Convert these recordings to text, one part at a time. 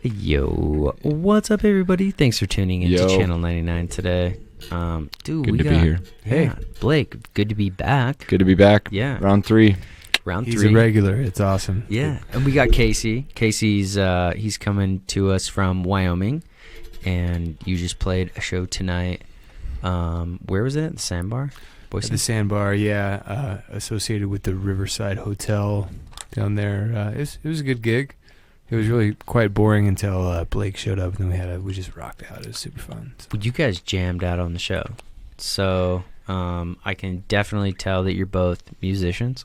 Yo, what's up, everybody? Thanks for tuning into Channel 99 today. Dude, good to be here. Hey, Blake, good to be back. Good to be back. Yeah. Round three. He's a regular. It's awesome. Yeah. And we got Casey. Casey's he's coming to us from Wyoming, and you just played a show tonight. Where was it? The Sandbar? Boise? The Sandbar, yeah. Associated with the Riverside Hotel down there. It was a good gig. It was really quite boring until Blake showed up, and then we just rocked out. It was super fun. So. You guys jammed out on the show, so I can definitely tell that you're both musicians,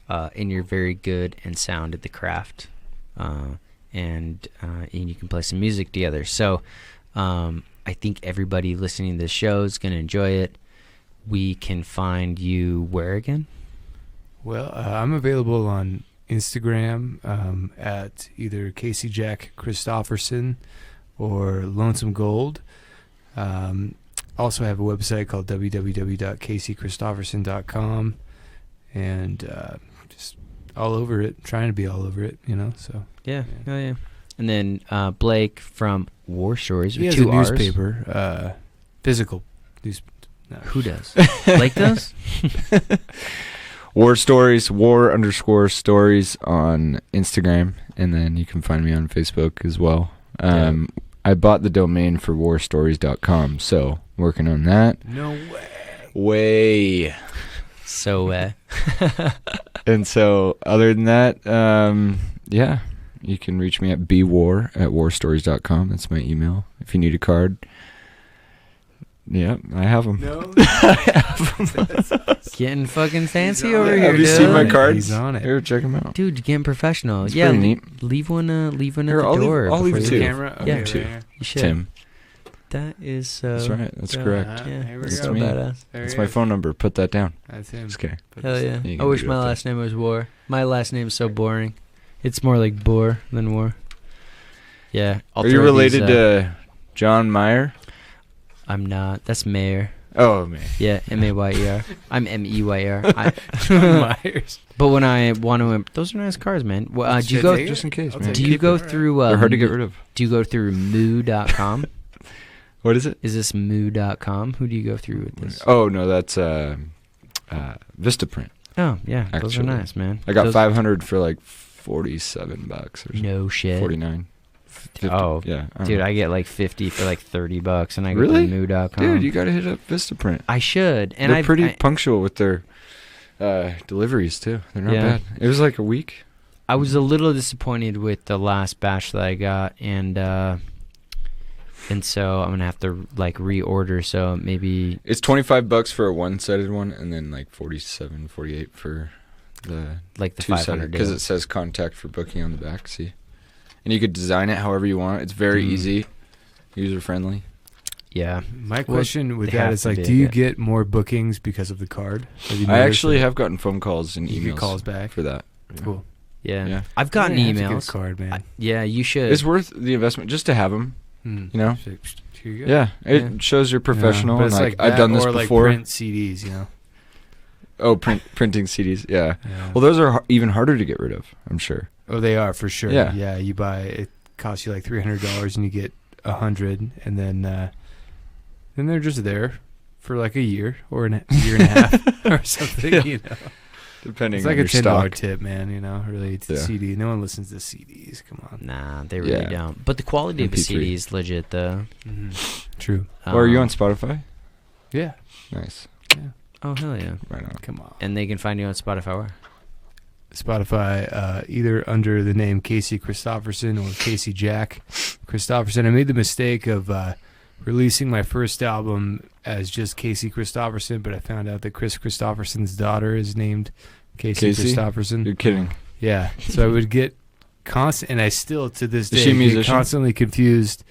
and you're very good and sound at the craft, and you can play some music together. So I think everybody listening to this show is going to enjoy it. We can find you where again? Well, I'm available on Instagram at either Casey Jack Christopherson or Lonesome Gold. Also have a website called www.caseychristopherson.com, and just all over it, trying to be all over it, so yeah. And then Blake from War Stories with he has two a R's. newspaper, physical news. No. Who does? Blake does? War Stories, war_stories on Instagram, and then you can find me on Facebook as well. I bought the domain for warstories.com, so working on that. No way. So, and so other than that, yeah, you can reach me at bwar@warstories.com. That's my email. If you need a card. Yeah, I have them. No. I have them. Getting fucking fancy over here, Have you dude. seen my cards? He's on it. Here, check them out. Dude, you're getting professional. It's yeah, pretty neat. Leave one at Here, the door. I'll leave before two. you Camera? Yeah, Okay, two. right You should. Tim. That is so. That's right. That's correct. Yeah, Here we that's go. so me. badass. That's my phone number. Put that down. That's him. Just kidding. Hell yeah. You I can wish do my it, last name was War. My last name's so boring. It's more like Boar than War. Yeah. Are you related to John Mayer? I'm not. That's Mayer. Oh, man. Yeah, M-A-Y-E-R. I'm M-E-Y-R. Myers. But when I want to, those are nice cars, man. Well, do you go? Just in case, I'll man. take Do you it. go Alright. through? They're hard to get rid of. Do you go through moo.com? What is it? Is this moo.com? Who do you go through with this? Oh, no, that's Vistaprint. Oh, yeah. Those are Actually. nice, man. I got Those- 500 for like $47 or something. No shit. 49. 50. Oh, yeah. dude, I get like 50 for like $30, and I go Really? to moo.com. Dude, you got to hit up Vistaprint. I should. And They're pretty punctual with their deliveries, too. They're not bad. It was like a week. I was a little disappointed with the last batch that I got, and so I'm gonna have to like reorder. So maybe It's $25 for a one-sided one, and then like 47, 48 for the like the two-sided, 500 because deal. it says contact for booking on the back. See, and you could design it however you want. It's very easy, user friendly. Yeah. My question with they that have is to like, be, do you yeah. get more bookings because of the card? Have you I noticed actually that? have gotten phone calls and You emails get calls back. for that. Cool. Yeah. Yeah. I've gotten You have to get a emails. card, man. Yeah, you should. It's worth the investment just to have them. You know? Here you go. Yeah, it Yeah. shows you're professional. But and it's like like I've done this or before. Like print CDs, Oh, printing CDs. Yeah. Yeah. Well, those are even harder to get rid of. I'm sure. Oh, they are for sure. Yeah. Yeah. You buy it costs you like $300 and you get 100, and then they're just there for like a year or a year and a half or something. Yeah. You know, Depending it's like on a your $10 stock. tip, man. Related to Yeah. CD. No one listens to CDs. Come on. Nah, they really Yeah. don't. But the quality of the MP3. CD is legit, though. True. Or are you on Spotify? Yeah. Nice. Oh, hell yeah. Right on. Come on. And they can find you on Spotify where? Spotify, either under the name Casey Christopherson or Casey Jack Christopherson. I made the mistake of releasing my first album as just Casey Christopherson, but I found out that Chris Christopherson's daughter is named Casey Christopherson. You're kidding. Yeah, so I would get constant, and I still to this Is day she a get musician? constantly confused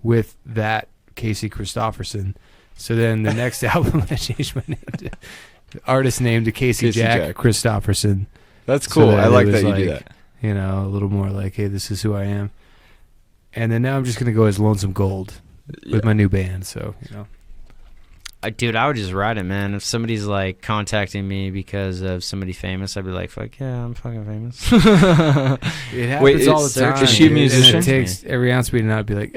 with that Casey Christopherson. So then the next album, I changed my name to the artist name to Casey Jack Christopherson. That's So cool. that I it like was that you do like, that. You know, a little more like, hey, this is who I am. And then now I'm just gonna go as Lonesome Gold with my new band. So Dude, I would just write it, man. If somebody's like contacting me because of somebody famous, I'd be like, fuck yeah, I'm fucking famous. It happens Wait, all the time. is she a dude, and musician? It takes every ounce of me to not be like,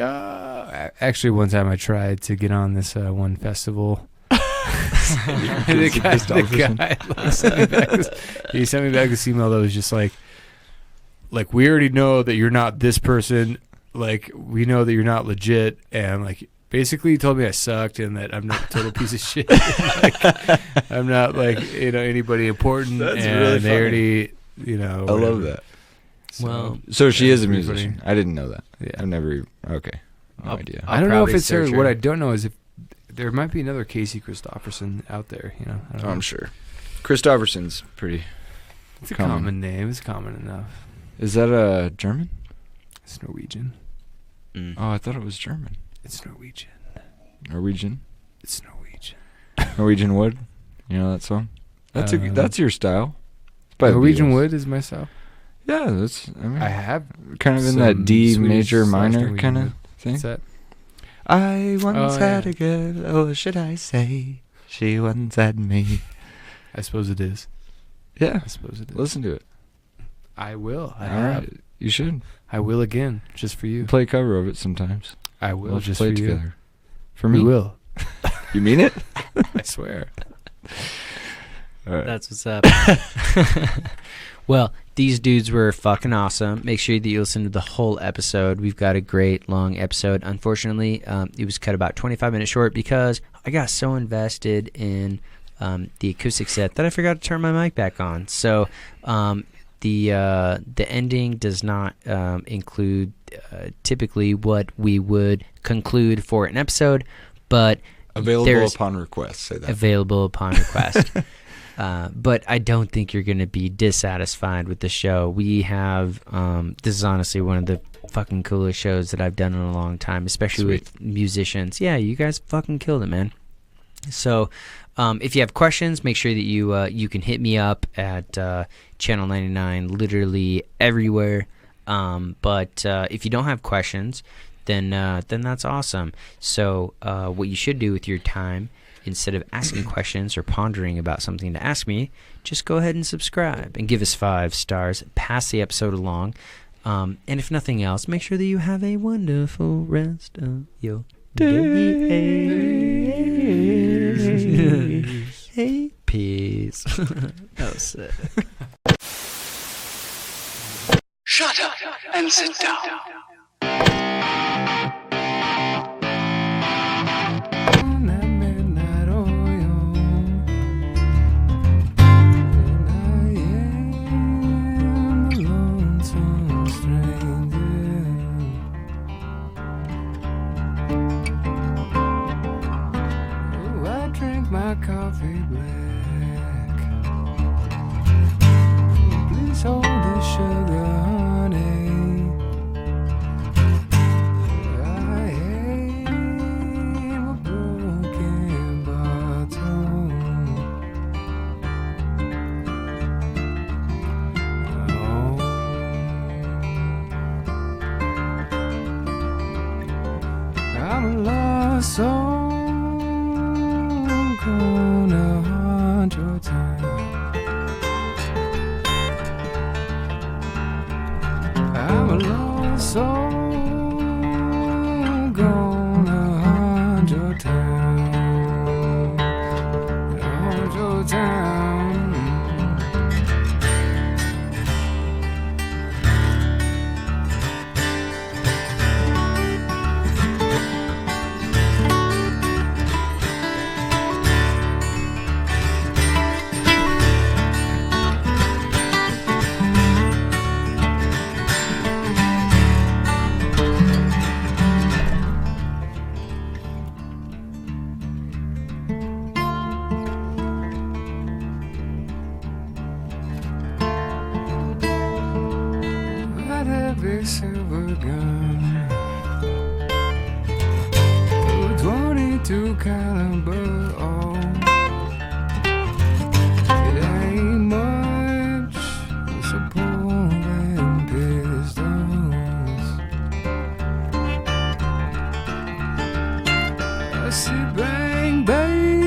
actually, one time I tried to get on this one festival. The guy like, he sent me back this email that was just like we already know that you're not this person. Like, we know that you're not legit, and like basically he told me I sucked and that I'm not a total piece of shit. Like, I'm not like anybody important. That's and really they funny. already I love that. Well, she is a pretty musician. funny. I didn't know that. Yeah. I've never. Okay. No I'll- idea. I'll I don't know if probably it's her. search What her. I don't know is if there might be another Casey Christopherson out there. I don't know. I'm sure. Christopherson's pretty. It's a common. common name. It's common enough. Is that a German? It's Norwegian. Mm. Oh, I thought it was German. It's Norwegian. Norwegian. It's Norwegian. Norwegian Wood. You know that song? That's that's your style. It's by the Norwegian Beatles. Wood is my style. Yeah, that's. I mean, I have kind of in some that D Swedish major slash minor Norwegian kind of Wood. thing. What's that? I once Oh, had yeah. a girl, or should I say, she once had me. I suppose it is. Yeah, I suppose it is. listen to it. I will. I All have. right, you should I will again, just for you. play a cover of it sometimes. I will, We'll just play for it you. together. For We me, will. you mean it? I swear. All right. That's what's up. Well, these dudes were fucking awesome. Make sure that you listen to the whole episode. We've got a great long episode. Unfortunately, it was cut about 25 minutes short because I got so invested in the acoustic set that I forgot to turn my mic back on. So the ending does not include typically what we would conclude for an episode, but Available there's- upon request. Say that. available upon request. But I don't think you're going to be dissatisfied with the show. We have, this is honestly one of the fucking coolest shows that I've done in a long time, especially with musicians. Yeah, you guys fucking killed it, man. So if you have questions, make sure that you can hit me up at Channel 99 literally everywhere. But if you don't have questions, then that's awesome. So what you should do with your time, instead of asking questions or pondering about something to ask me, just go ahead and subscribe and give us 5 stars. Pass the episode along. And if nothing else, make sure that you have a wonderful rest of your day. Hey, peace. That was sick. Shut up and sit down. On that midnight oil, and I am a lonesome stranger. Oh, I drink my coffee black. Please hold the sugar, honey. I am a broken bottle. I'm a lost soul, gonna haunt your time. I'm a lost soul, gonna haunt your town, haunt your town. I'd have a silver gun, a 22 caliber. Oh, it ain't much, it's a pulling pistols. I see bang bang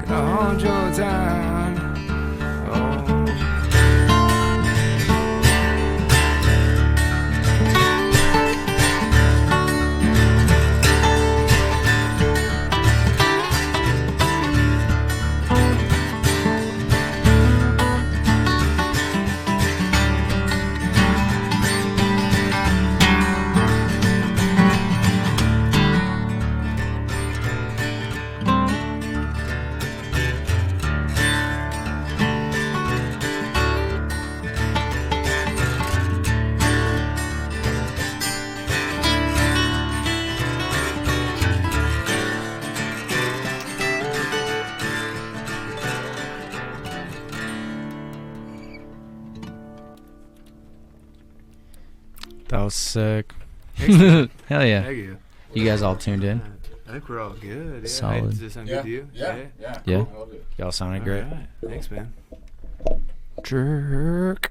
haunt your town. Oh. That was sick. Excellent. Hell yeah. Thank you. You guys all tuned in? I think we're all good. Yeah. Solid. Does this sound good to you? Yeah. Yeah. Cool. I love it. Y'all sounded All great. right. Thanks, man. Jerk.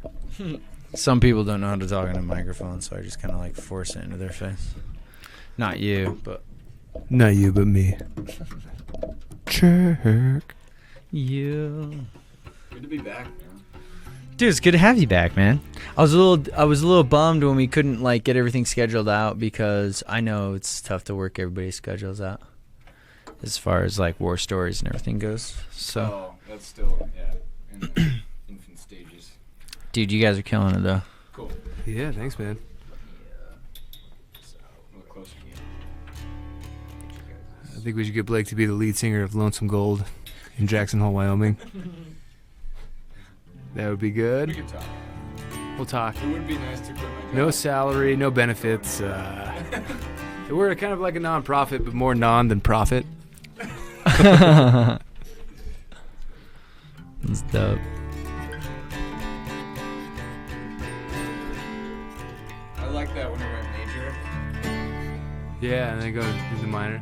Some people don't know how to talk in a microphone, so I just kind of like force it into their face. Not you, but Not you, but me. Jerk. you. Good to be back. Dude, it's good to have you back, man. I was a little bummed when we couldn't like get everything scheduled out because I know it's tough to work everybody's schedules out as far as like war stories and everything goes. So, that's still in the infant stages. dude, you guys are killing it though. Cool. Yeah, thanks, man. So a little closer again. I think we should get Blake to be the lead singer of Lonesome Gold in Jackson Hole, Wyoming. That would be We good. could talk. We'll talk. It would be nice to quit my job. No salary, no benefits. We're kind of like a non-profit, but more non than profit. That's dope. I like that when we went major. Yeah, and then go do the minor.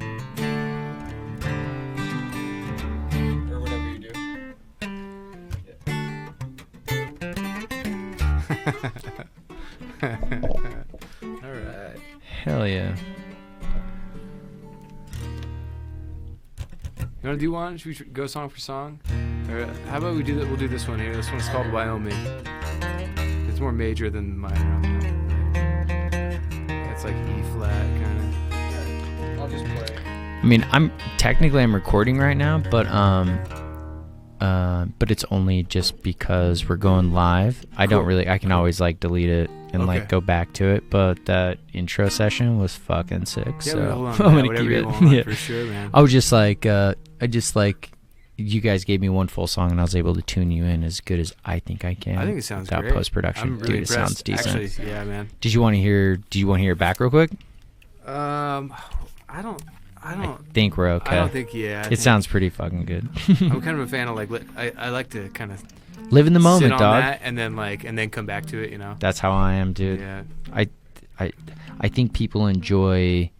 Or whatever you do. All right. Hell yeah. You want to do one? Should we go song for song? Or how about we do that? We'll do this one here. This one's called Wyoming. It's more major than minor. On the, it's like E flat kind of. I'll just play. I mean, I'm recording right now, but it's only just because we're going live. I don't Cool. really. I can always like delete it and Okay. like go back to it. But that intro session was fucking sick. Yeah, so hold on. I'm Yeah, gonna whatever keep you it. want, Yeah. for sure, man. I was just like, you guys gave me one full song and I was able to tune you in as good as I think I can. I think it sounds without great. post production. I'm really Dude, it sounds impressed. decent. Actually, yeah, man. Did you want to hear it back real quick? I don't. I think we're okay. I don't think. Yeah. I it think- sounds pretty fucking good. I'm kind of a fan of like. I like to kind of Live in the sit moment, on dog. that and then come back to it. You know. That's how I am, dude. Yeah. I think people enjoy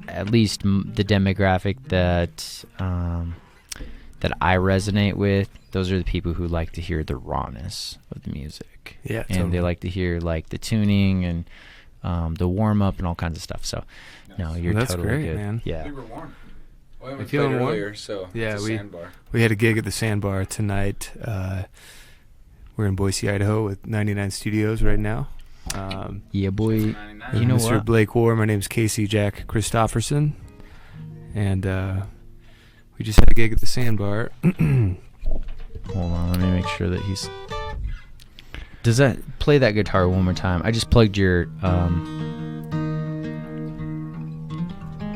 at least the demographic that I resonate with. Those are the people who like to hear the rawness of the music. Yeah. And they like to hear like the tuning and the warm up and all kinds of stuff. So no, you're That's totally great, good. man. Yeah. We were warm. Well, You we feeling played warm? earlier, so Yeah, it's a sandbar. We had a gig at the Sandbar tonight. We're in Boise, Idaho, with 99 Studios right now. Yeah, boy. 99. You know Mr. what? Blake War. My name's Casey Jack Christopherson, and we just had a gig at the Sandbar. Hold on, let me make sure that he's. Does that play that guitar one more time? I just plugged your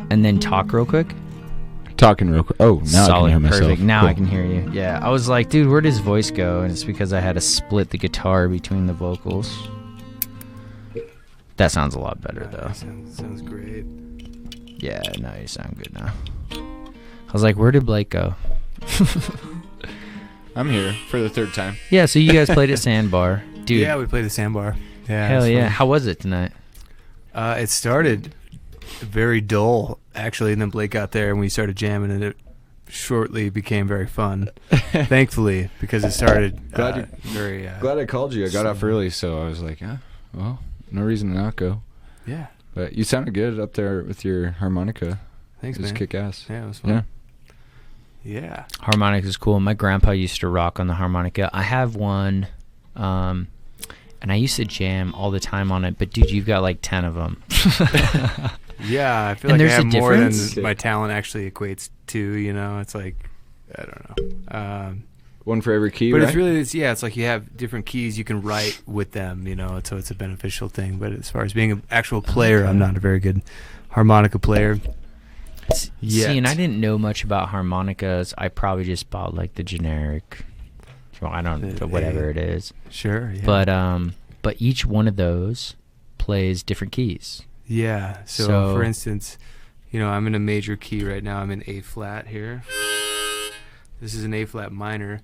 and then talk real quick. Talking real quick. Oh, now I can Solid, hear myself. perfect. Now Cool. I can hear you. Yeah, I was like, dude, where'd his voice go? And it's because I had to split the guitar between the vocals. That sounds a lot better though. Sounds great. Yeah, now you sound good now. I was like, where did Blake go? I'm here for the third time. Yeah, so you guys played at Sandbar, dude. Yeah, we played the Sandbar. Yeah. it Hell was yeah! fun. How was it tonight? It started very dull, actually, and then Blake got there and we started jamming, and it shortly became very fun. Thankfully, because it started Glad very. Glad I called you. I got off early, so I was like, well, no reason to not go. Yeah. But you sounded good up there with your harmonica. Thanks, It was man. kick ass. Yeah, it was fun. Yeah. Yeah. Harmonica is cool. My grandpa used to rock on the harmonica. I have one, and I used to jam all the time on it. But dude, you've got like 10 of them. Yeah, I feel And like I there's have a more difference? than my talent actually equates to. You know, it's like I don't know. One for every key, But right? it's really, it's like you have different keys you can write with them, you know, so it's a beneficial thing. But as far as being an actual player, I'm not a very good harmonica player. Yet. See, and I didn't know much about harmonicas. I probably just bought like the generic, well, I don't know, whatever it is. Sure, yeah. But each one of those plays different keys. Yeah, so for instance, you know, I'm in a major key right now. I'm in A flat here. This is an A flat minor.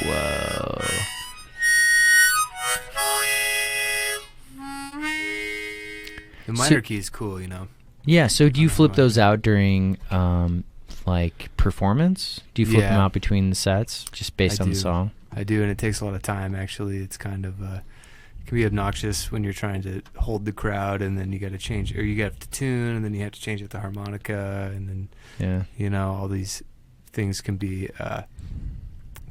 Whoa. The minor key is cool, you know. Yeah, so do you flip those out during like performance? Do you flip them out between the sets just based on the song? I do, and it takes a lot of time actually. It's kind of it can be obnoxious when you're trying to hold the crowd and then you got to change, or you got to tune and then you have to change it to harmonica, and then you know, all these things can be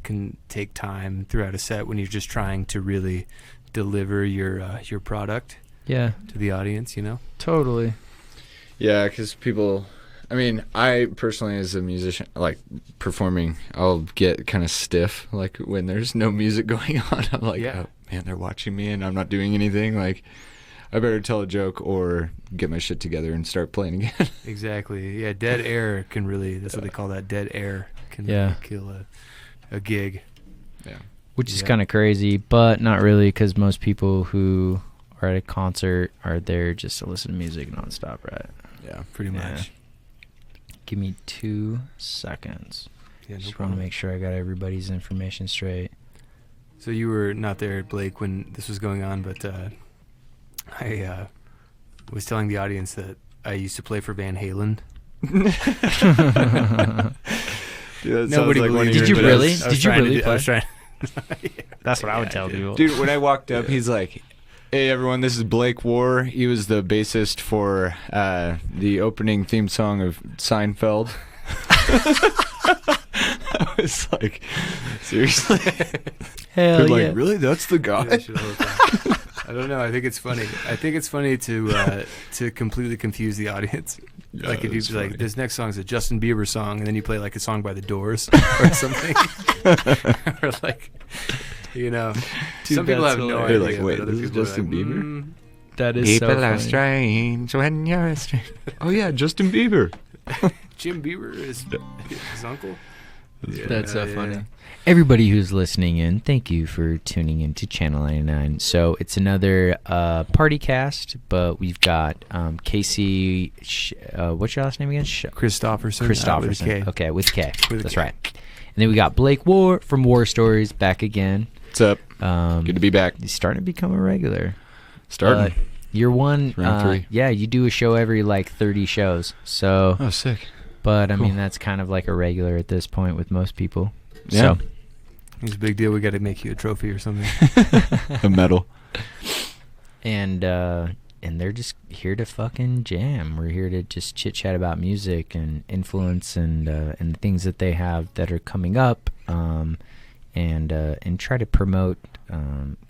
can take time throughout a set when you're just trying to really deliver your product to the audience, you know. Totally. Yeah, because people, I mean, I personally as a musician, like performing, I'll get kind of stiff, like when there's no music going on. I'm like, oh man, they're watching me and I'm not doing anything. Like, I better tell a joke or get my shit together and start playing again. Exactly. Yeah, dead air can really, that's what they call that, dead air can really kill a gig. Yeah. Which is kind of crazy, but not really, because most people who are at a concert are there just to listen to music nonstop, right? Yeah, pretty much. Give me 2 seconds. Yeah, no Just want to problem. make sure I got everybody's information straight. So you were not there, Blake, when this was going on, but I was telling the audience that I used to play for Van Halen. Dude, Nobody believed Did me, you but really? I was Did you trying to really do- I was play? trying. That's what I would tell people. Dude, when I walked up, he's like, hey everyone, this is Blake War. He was the bassist for the opening theme song of Seinfeld. I was like, seriously? Hell They're yeah. like, really? That's the guy? Yeah, I should have looked up. I don't know. I think it's funny. I think it's funny to completely confuse the audience. Yeah, Like if you that's like, funny. this next song's a Justin Bieber song, and then you play like a song by The Doors or something, or like, you know, Dude, some people that's have no hilarious. idea. They're like, but wait, other this is people are Justin like, Bieber? That is so funny. strange when you're strange. Oh yeah, Justin Bieber. Jim Bieber is his uncle. That's so Yeah. funny. Everybody who's listening in, thank you for tuning in to Channel 99. So it's another party cast, but we've got Casey, what's your last name again? Christopherson. Christopherson. With a K. Okay, with K. With a That's K. right. And then we got Blake War from War Stories back again. What's up? Good to be back. He's starting to become a regular. Starting. You're one. Round 3. Yeah, you do a show every like 30 shows. So, Oh, sick. but I cool. mean, that's kind of like a regular at this point with most people. Yeah. So, It's a big deal. We got to make you a trophy or something. A medal. and they're just here to fucking jam. We're here to just chit chat about music and influence and the things that they have that are coming up, and try to promote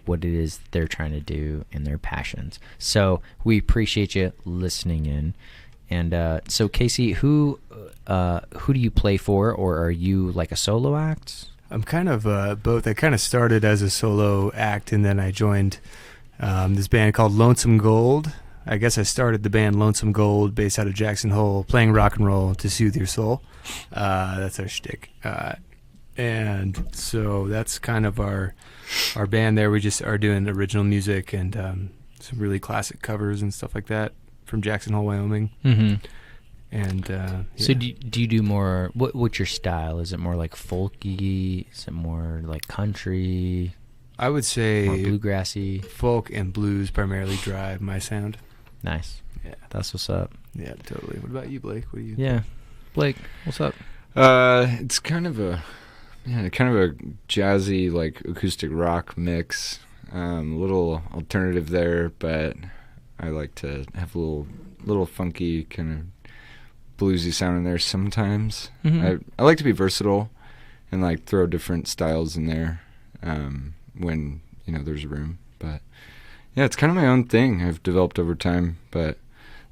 what it is they're trying to do and their passions. So we appreciate you listening in. And so Casey, who do you play for, or are you like a solo act? I'm kind of both. I kind of started as a solo act, and then I joined this band called Lonesome Gold. I guess I started the band Lonesome Gold, based out of Jackson Hole, playing rock and roll to soothe your soul. That's our shtick. And so that's kind of our band there. We just are doing original music and some really classic covers and stuff like that from Jackson Hole, Wyoming. Mm-hmm. And So do you do more? What's your style? Is it more like folky? Is it more like country? I would More say bluegrassy? folk and blues primarily drive my sound. Nice. Yeah. That's what's up. Yeah, totally. What about you, Blake? What do you? Yeah. Blake, what's up? It's kind of a jazzy, like acoustic rock mix. A little alternative there, but I like to have a little funky kind of bluesy sound in there sometimes. Mhm. I like to be versatile and like throw different styles in there when there's room. But yeah, it's kind of my own thing I've developed over time. But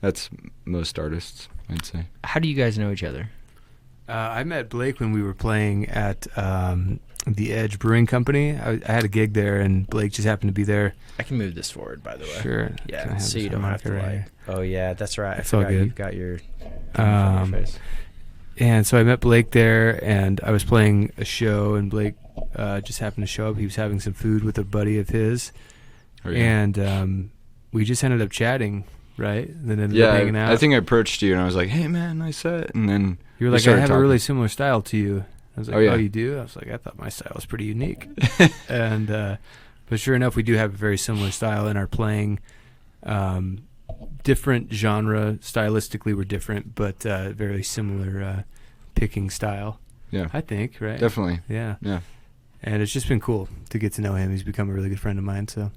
that's most artists, I'd say. How do you guys know each other? I met Blake when we were playing at the Edge Brewing Company. I had a gig there, and Blake just happened to be there. I can move this forward, by the way. Sure. Can I Yeah, have so you this don't have to harmonica right like. Oh yeah, that's right. It's I all forgot good. you've got your. thing on your face. And so I met Blake there, and I was playing a show, and Blake just happened to show up. He was having some food with a buddy of his, Oh, yeah. and we just ended up chatting, right? And then ended up hanging out. I think I approached you and I was like, "Hey man, nice set," and then you were we like, "I started have a talking. really similar style to you." I was like, Oh, yeah. "Oh, you do?" I was like, "I thought my style was pretty unique," and but sure enough, we do have a very similar style in our playing. Different genre, stylistically we're different, but very similar picking style. Yeah, I think, right? definitely. Yeah. Yeah. And it's just been cool to get to know him. He's become a really good friend of mine. So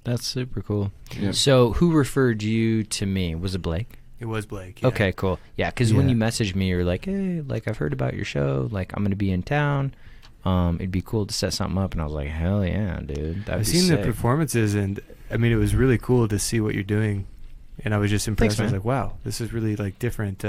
That's super cool. Yeah. So who referred you to me? Was it Blake? it was Blake. Yeah. Okay, cool. Yeah, because when Yeah. you messaged me, you're like, "Hey, like I've heard about your show. Like I'm gonna be in town. It'd be cool to set something up." And I was like, "Hell yeah, dude! That'd I've be seen sick." the performances, and I mean, it was really cool to see what you're doing. And I was just impressed. Thanks, I was man. like, wow, this is really like different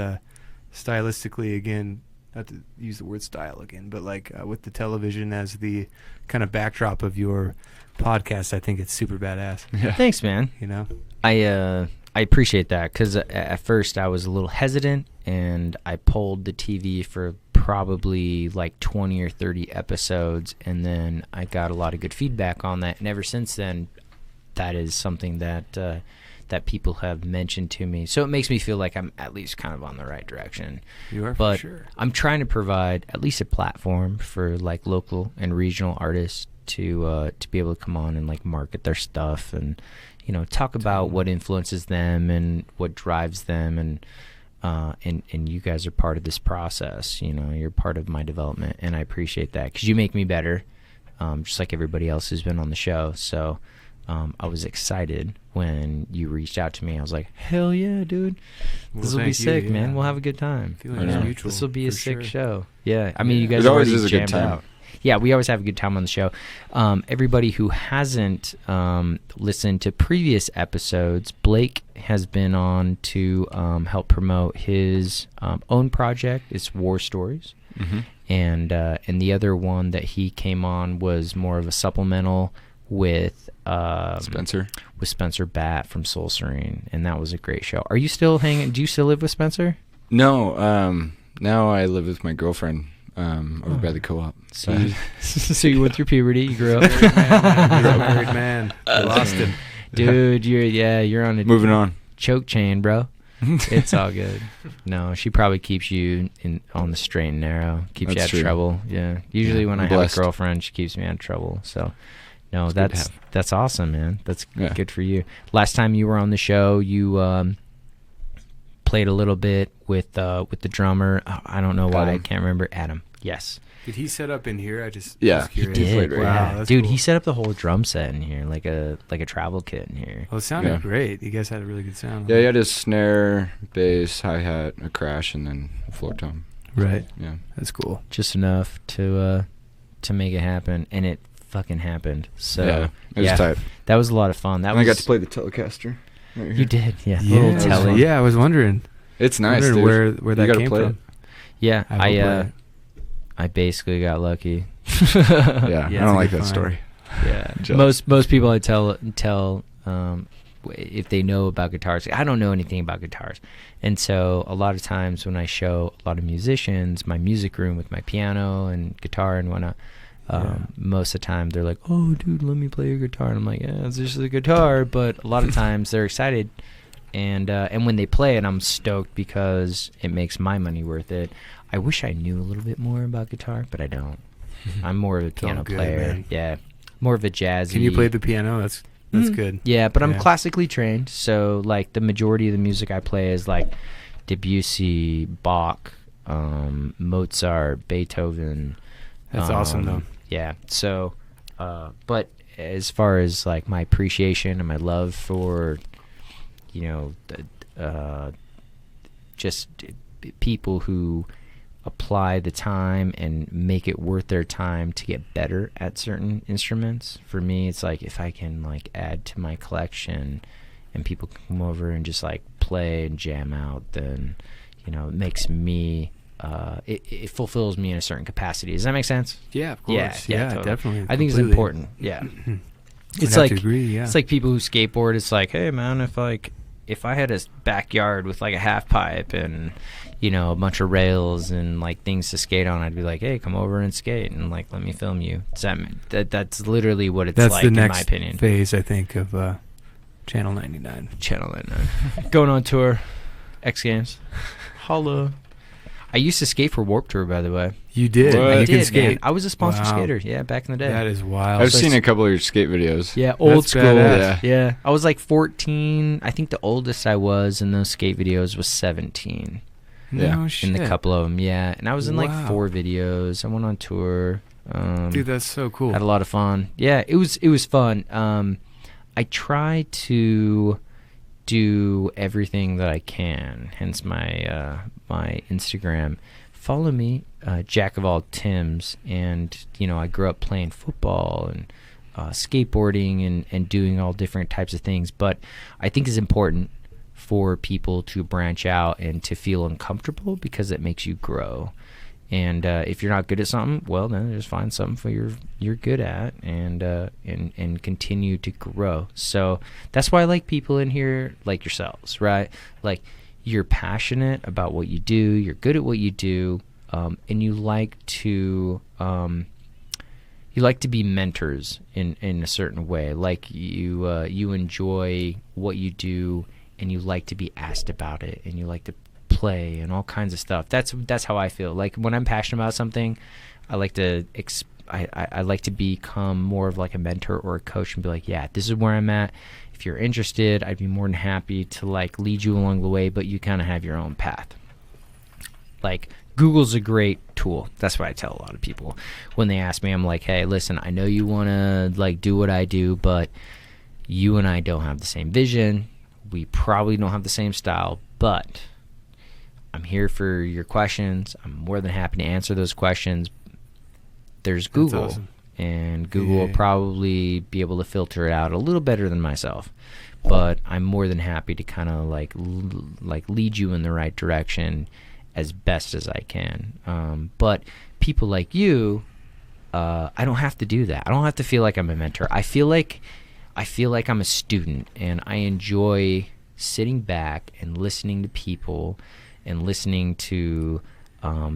stylistically. Again, not to use the word style again, but like with the television as the kind of backdrop of your podcast, I think it's super badass. Yeah. Thanks, man. You know? I appreciate that because at first I was a little hesitant and I pulled the TV for probably like 20 or 30 episodes, and then I got a lot of good feedback on that. And ever since then, that is something that that people have mentioned to me. So it makes me feel like I'm at least kind of on the right direction. You are But for sure. I'm trying to provide at least a platform for like local and regional artists to be able to come on and like market their stuff and talk about what influences them and what drives them, and you guys are part of this process. You're part of my development, and I appreciate that because you make me better, just like everybody else who's been on the show. So I was excited when you reached out to me. I was like, hell yeah, dude. Well, This will be thank you, sick, yeah. man. We'll have a good time. Feeling I is know. mutual. This will be a for sick sure. show. Yeah. I mean, you guys It always already is a good jammed time. out. Yeah, we always have a good time on the show. Everybody who hasn't listened to previous episodes, Blake has been on to help promote his own project. It's War Stories. Mm-hmm. And the other one that he came on was more of a supplemental with Spencer Batt from Soul Serene, and that was a great show. Are you still hanging? Do you still live with Spencer? No, now I live with my girlfriend over by the co-op. So you went through puberty. You grew up, Married man. I lost him. dude. You're on a Moving on. choke chain, bro. It's all good. No, she probably keeps you on the straight and narrow. Keeps you That's out true. of trouble. Yeah. Usually when I'm I have blessed. a girlfriend, she keeps me out of trouble. So, no, It's good to that's have. awesome, man. That's Yeah. good for you. Last time you were on the show, you played a little bit with the drummer. Oh, I don't know why I Adam. can't remember. Adam. Yes. Did he set up in here? I just Yeah, was he curious. did. Did. right Wow, here. That's dude, cool. he set up the whole drum set in here, like a travel kit in here. Well, it sounded Yeah. great. You guys had a really good sound. Yeah, he had his snare, bass, hi-hat, a crash, and then a floor tom. Right. Yeah. That's cool. Just enough to make it happen, and it fucking happened. So yeah, it was yeah, tight. that was a lot of fun. That And was I got to play the Telecaster. Right here. You did, yeah. Yeah, Little was telly. fun. yeah, I was wondering. It's nice, dude. Wondering where You that gotta came play from. it. Yeah, I will play I basically got lucky. Yeah, Yeah, I it's don't a like good that find. story. Yeah, Jealous. most people I tell if they know about guitars. I don't know anything about guitars, and so a lot of times when I show a lot of musicians my music room with my piano and guitar and whatnot, most of the time they're like, "Oh, dude, let me play your guitar," and I'm like, "Yeah, it's just a guitar." But a lot of times they're excited, and when they play it, I'm stoked because it makes my money worth it. I wish I knew a little bit more about guitar, but I don't. I'm more of a piano all good, player. man. Yeah, more of a jazzy. Can you play the piano? That's good. Yeah, but I'm Yeah. classically trained, so like the majority of the music I play is like Debussy, Bach, Mozart, Beethoven. That's awesome, though. Yeah. So, but as far as like my appreciation and my love for, just people who apply the time and make it worth their time to get better at certain instruments. For me, it's like if I can like add to my collection and people can come over and just like play and jam out, then it makes me it fulfills me in a certain capacity. Does that make sense? Yeah, of course. Yeah, totally. Definitely. I think it's completely. important. Yeah. It's I'd like have to agree, yeah. It's like people who skateboard. It's like, hey man, if I had a backyard with like a half pipe and a bunch of rails and like things to skate on, I'd be like, hey, come over and skate and like let me film you. That's literally what it's That's like the in next my opinion. phase, I think, of Channel 99. Channel 99. Going on tour, X Games. Holla. I used to skate for Warped Tour, by the way. You did. What? You I can did, skate. man. I was a sponsored Wow. skater. Yeah, back in the day. That is wild. I've so seen it's- a couple of your skate videos. Yeah, old That's school. badass. Yeah. I was like 14. I think the oldest I was in those skate videos was 17. Yeah. No shit. In the couple of them, yeah. And I was in like Wow. 4 videos. I went on tour. Dude, that's so cool. Had a lot of fun. Yeah, it was fun. I try to do everything that I can. Hence my my Instagram. Follow me, Jack of all Tims, and I grew up playing football and skateboarding and doing all different types of things. But I think it's important for people to branch out and to feel uncomfortable because it makes you grow. And if you're not good at something, well, then just find something for you're good at and continue to grow. So that's why I like people in here like yourselves, right? Like you're passionate about what you do, you're good at what you do, and you like to be mentors in a certain way. Like you enjoy what you do, and you like to be asked about it, and you like to play and all kinds of stuff. That's how I feel. Like when I'm passionate about something, I like to I like to become more of like a mentor or a coach and be like, yeah, this is where I'm at. If you're interested, I'd be more than happy to like lead you along the way, but you kind of have your own path. Like Google's a great tool. That's what I tell a lot of people when they ask me. I'm like, hey, listen, I know you want to like do what I do, but you and I don't have the same vision. We probably don't have the same style, but I'm here for your questions. I'm more than happy to answer those questions. There's Google, awesome. and Google Yeah. will probably be able to filter it out a little better than myself. But I'm more than happy to kind of like lead you in the right direction as best as I can. But people like you, I don't have to do that. I don't have to feel like I'm a mentor. I feel like I'm a student, and I enjoy sitting back and listening to people and listening to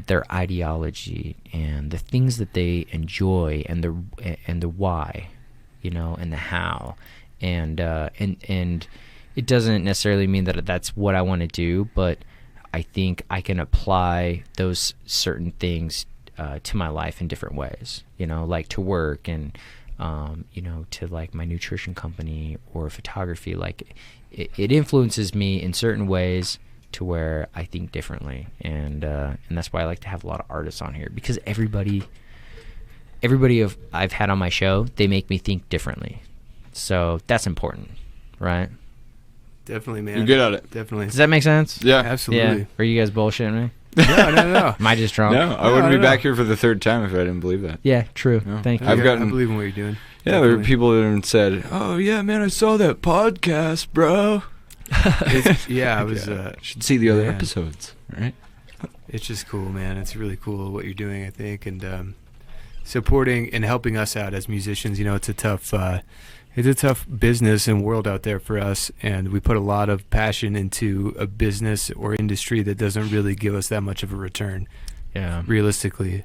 their ideology and the things that they enjoy and the why, and the how, and it doesn't necessarily mean that that's what I want to do, but I think I can apply those certain things to my life in different ways, like to work and to like my nutrition company or photography. Like it influences me in certain ways to where I think differently, and that's why I like to have a lot of artists on here, because everybody I've had on my show, they make me think differently, so that's important, right? Definitely, man. You're good at it. Definitely. Does that make sense? Yeah. Absolutely. Yeah. Are you guys bullshitting me? No. Am I just drunk? No, I wouldn't No, be no. back here for the third time if I didn't believe that. Yeah, true. No. Thank you. I've I gotten- believe in what you're doing. Yeah, there were Definitely. people that have said, "Oh yeah, man, I saw that podcast, bro." I was. Should see the other man. episodes, right? It's just cool, man. It's really cool what you're doing, I think, and supporting and helping us out as musicians. It's a tough business and world out there for us, and we put a lot of passion into a business or industry that doesn't really give us that much of a return, Yeah. realistically,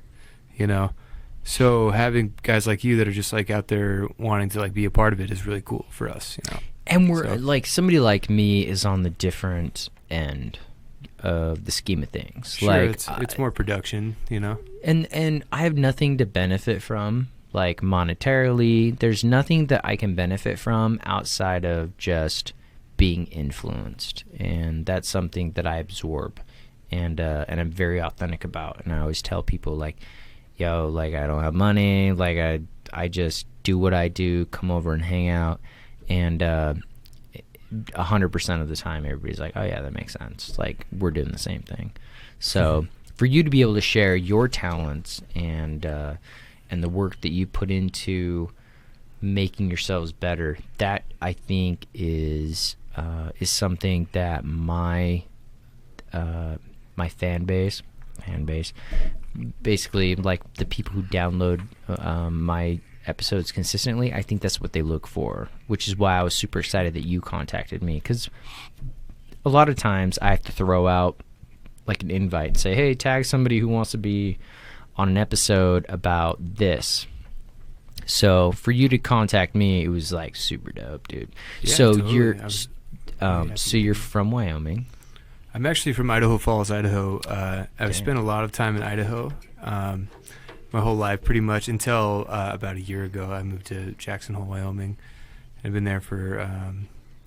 So having guys like you that are just like out there wanting to like be a part of it is really cool for us, And we're So- like, somebody like me is on the different end of the scheme of things. Sure, like it's more production, and I have nothing to benefit from, like monetarily. There's nothing that I can benefit from outside of just being influenced, and that's something that I absorb, and I'm very authentic about. And I always tell people like, yo, like I don't have money, like I just do what I do, come over and hang out, and 100% of the time everybody's like, oh yeah, that makes sense, like we're doing the same thing. So for you to be able to share your talents and the work that you put into making yourselves better, that I think is something that my fan base, basically like the people who download my episodes consistently, I think that's what they look for, which is why I was super excited that you contacted me, because a lot of times I have to throw out like an invite and say, hey, tag somebody who wants to be on an episode about this. So for you to contact me, it was like super dope, dude. Yeah, So totally. you're from Wyoming. I'm actually from Idaho Falls, Idaho. I've Damn. spent a lot of time in Idaho, my whole life pretty much, until about a year ago. I moved to Jackson Hole, Wyoming. I've been there for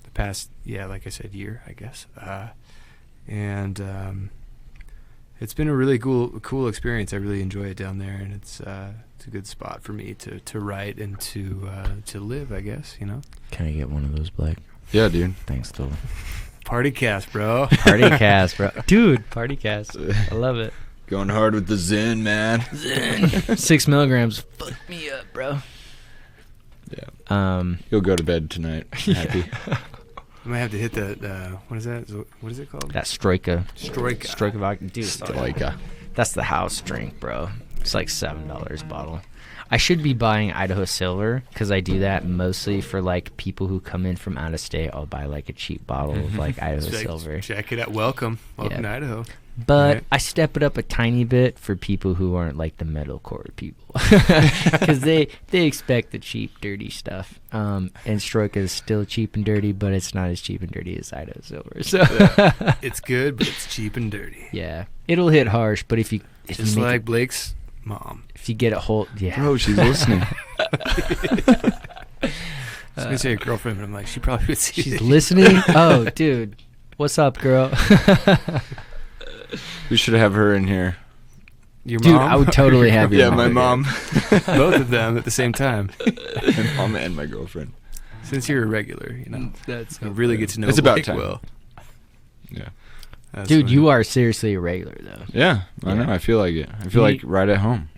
the past, like I said, year, I guess. And it's been a really cool experience. I really enjoy it down there, and it's a good spot for me to write and to live, I guess, you know. Can I get one of those, Blake? Yeah, dude. Thanks, Tola. Party cast, bro. Party cast, bro. Dude, party cast. I love it. Going hard with the Zen, man. 6 milligrams. Fuck me up, bro. Yeah. You'll go to bed tonight. Happy. I might have to hit the what is that? What is it called? That Stroika. Stroika. Stroika vodka. Dude, Stoica. that's the house drink, bro. It's like $7 a bottle. I should be buying Idaho Silver, because I do that mostly for like people who come in from out of state. I'll buy like a cheap bottle of like Idaho Check- Silver. Check it out. Welcome Yeah. to Idaho. But Right. I step it up a tiny bit for people who aren't like the metalcore people, because they expect the cheap, dirty stuff. And Stroika is still cheap and dirty, but it's not as cheap and dirty as Idaho Silver. So It's good, but it's cheap and dirty. yeah, it'll hit harsh. But if you Just make like Blake's mom. if you get a hold, yeah, Bro, she's listening. I was gonna say a girlfriend, but I'm like, she probably would see she's this. listening. Oh, dude, what's up, girl? We should have her in here. Your Dude, mom? I would totally have your Yeah, mom. my mom. Both of them at the same time. My mom and my girlfriend. Since you're a regular, you know, That's you really get to know It's about Blake time. well. Yeah. That's Dude, funny. you are seriously a regular though. Yeah, I Yeah. know. I feel like it. I feel like right at home.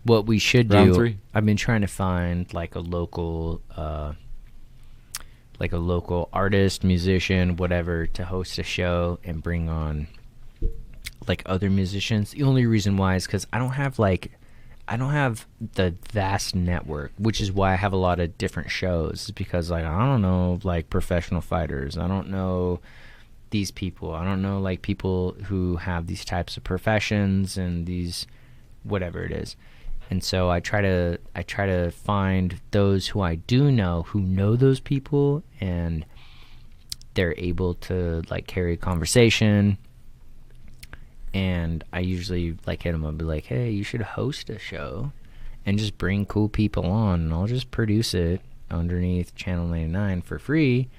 What we should Round do, 3. I've been trying to find like a local artist, musician, whatever, to host a show and bring on like other musicians. The only reason why is because I don't have the vast network, which is why I have a lot of different shows, because like I don't know like professional fighters, I don't know these people, I don't know like people who have these types of professions and these whatever it is. And so I try to find those who I do know, who know those people, and they're able to like carry a conversation. And I usually like hit them up and be like, hey, you should host a show and just bring cool people on, and I'll just produce it underneath Channel 99 for free.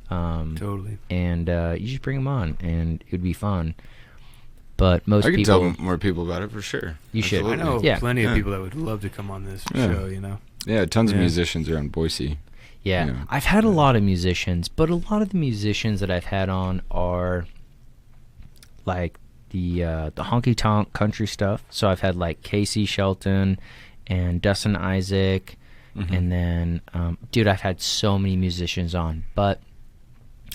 Totally. And you just bring them on, and it would be fun. But most I can people, tell more people about it for sure. You should. I know Yeah. plenty of Yeah. people that would love to come on this Yeah. show, you know. Yeah, tons of Yeah. musicians around Boise. yeah, Yeah. I've had a lot of musicians, but a lot of the musicians that I've had on are like the honky tonk country stuff. So I've had like Casey Shelton and Dustin Isaac, and then dude, I've had so many musicians on, but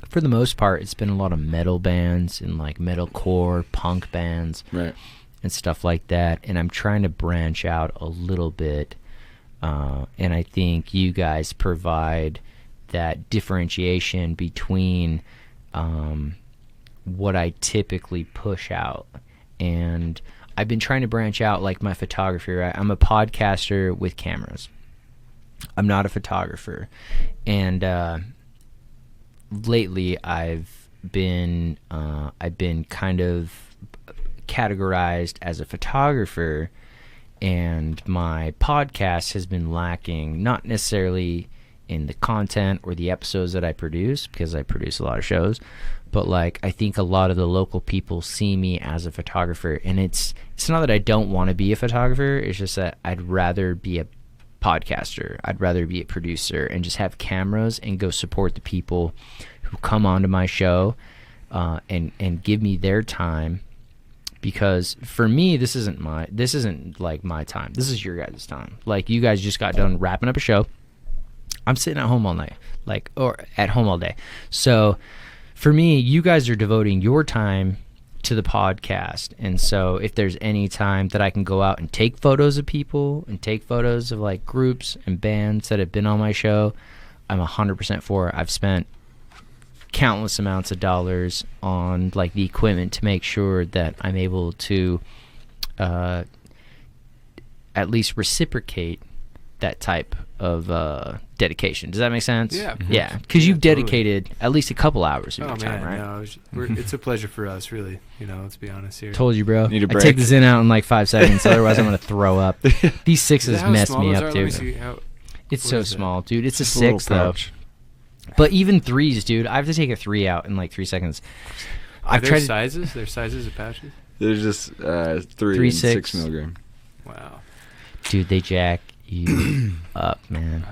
for the most part, it's been a lot of metal bands and like metalcore punk bands, Right. and stuff like that. And I'm trying to branch out a little bit, and I think you guys provide that differentiation between what I typically push out. And I've been trying to branch out like my photography, right? I'm a podcaster with cameras. I'm not a photographer. And lately I've been kind of categorized as a photographer, and my podcast has been lacking, not necessarily in the content or the episodes that I produce, because I produce a lot of shows, but like I think a lot of the local people see me as a photographer, and it's not that I don't want to be a photographer, it's just that I'd rather be a podcaster, I'd rather be a producer and just have cameras and go support the people who come onto my show and give me their time because for me, this isn't like my time. This is your guys' time. Like, you guys just got done wrapping up a show. I'm sitting at home all night, or at home all day. So for me, you guys are devoting your time to the podcast. And so if there's any time that I can go out and take photos of people and take photos of like groups and bands that have been on my show, I'm 100% for it. I've spent countless amounts of dollars on like the equipment to make sure that I'm able to at least reciprocate that type of dedication. Does that make sense? Yeah, of course. Yeah, because you've totally. dedicated at least a couple hours of your time, right? No, it's a pleasure for us, really. Let's be honest here. Told you, bro. Need a I break. take the Zin out in like 5 seconds, otherwise I'm gonna throw up. These sixes mess me up, Let dude. me see It's what so is that? small, dude. It's Just a little 6 though. pouch. But even 3s, dude. I have to take a 3 out in like 3 seconds. I've tried. sizes. There's sizes of pouches. There's just 3 3, and 6. 6 milligram. Wow. Dude, they jack you up, man.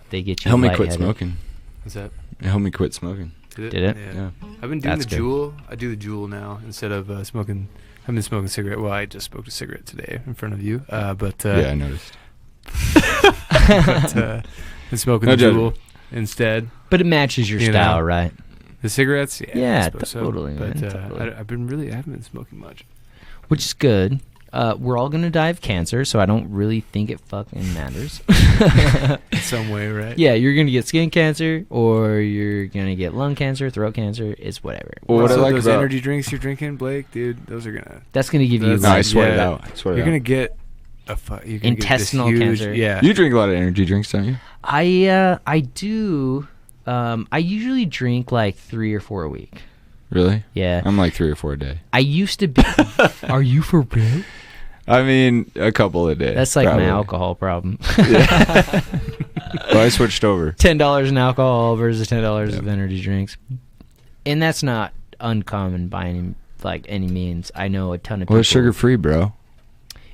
They get you. Help me quit lightheaded. smoking. What's that? Help me quit smoking. Did it? Yeah. Yeah. I've been doing That's the good. Juul. I do the Juul now instead of smoking. I've been smoking cigarette. Well, I just smoked a cigarette today in front of you. But Yeah, I noticed. been smoking No the judgment. Juul instead. But it matches your You know. style, right? The cigarettes, Yeah, I suppose totally, But man, totally. I haven't been smoking much. Which is good. We're all gonna die of cancer, so I don't really think it fucking matters. In some way, right? Yeah, you're gonna get skin cancer, or you're gonna get lung cancer, throat cancer. It's whatever. Well, what I Also, like those about energy drinks you're drinking, Blake, dude, those are gonna. That's gonna give you. That's- no, I like, sweat it yeah. out. I sweat it You're out. gonna get you're gonna Intestinal get this huge, cancer. Yeah. You drink a lot of energy drinks, don't you? I do. I usually drink like 3 or 4 a week. Really? Yeah. I'm like 3 or 4 a day. I used to be. Are you for real? I mean, a couple a day. That's like probably. my alcohol problem. Well, I switched over. $10 in alcohol versus $10 Yep. of energy drinks, and that's not uncommon by any means. I know a ton of people. Well, it's sugar free, bro.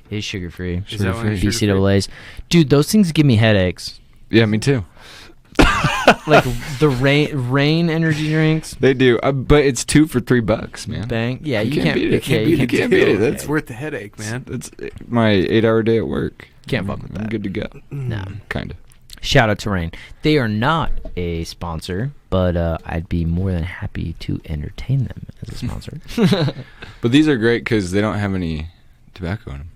It is sugar free. Is that one Sugar-free. sugar-free? BCAAs, dude. Those things give me headaches. Yeah, me too. Like the rain energy drinks. They do, but it's 2 for $3, man. Bang. Yeah, You you can't can't beat it. yeah, You can't beat it. That's It's worth the headache, man. That's my 8-hour day at work. Can't fuck with I'm that. good to go. No. Kind of. Shout out to Rain. They are not a sponsor, but I'd be more than happy to entertain them as a sponsor. But these are great because they don't have any tobacco in them.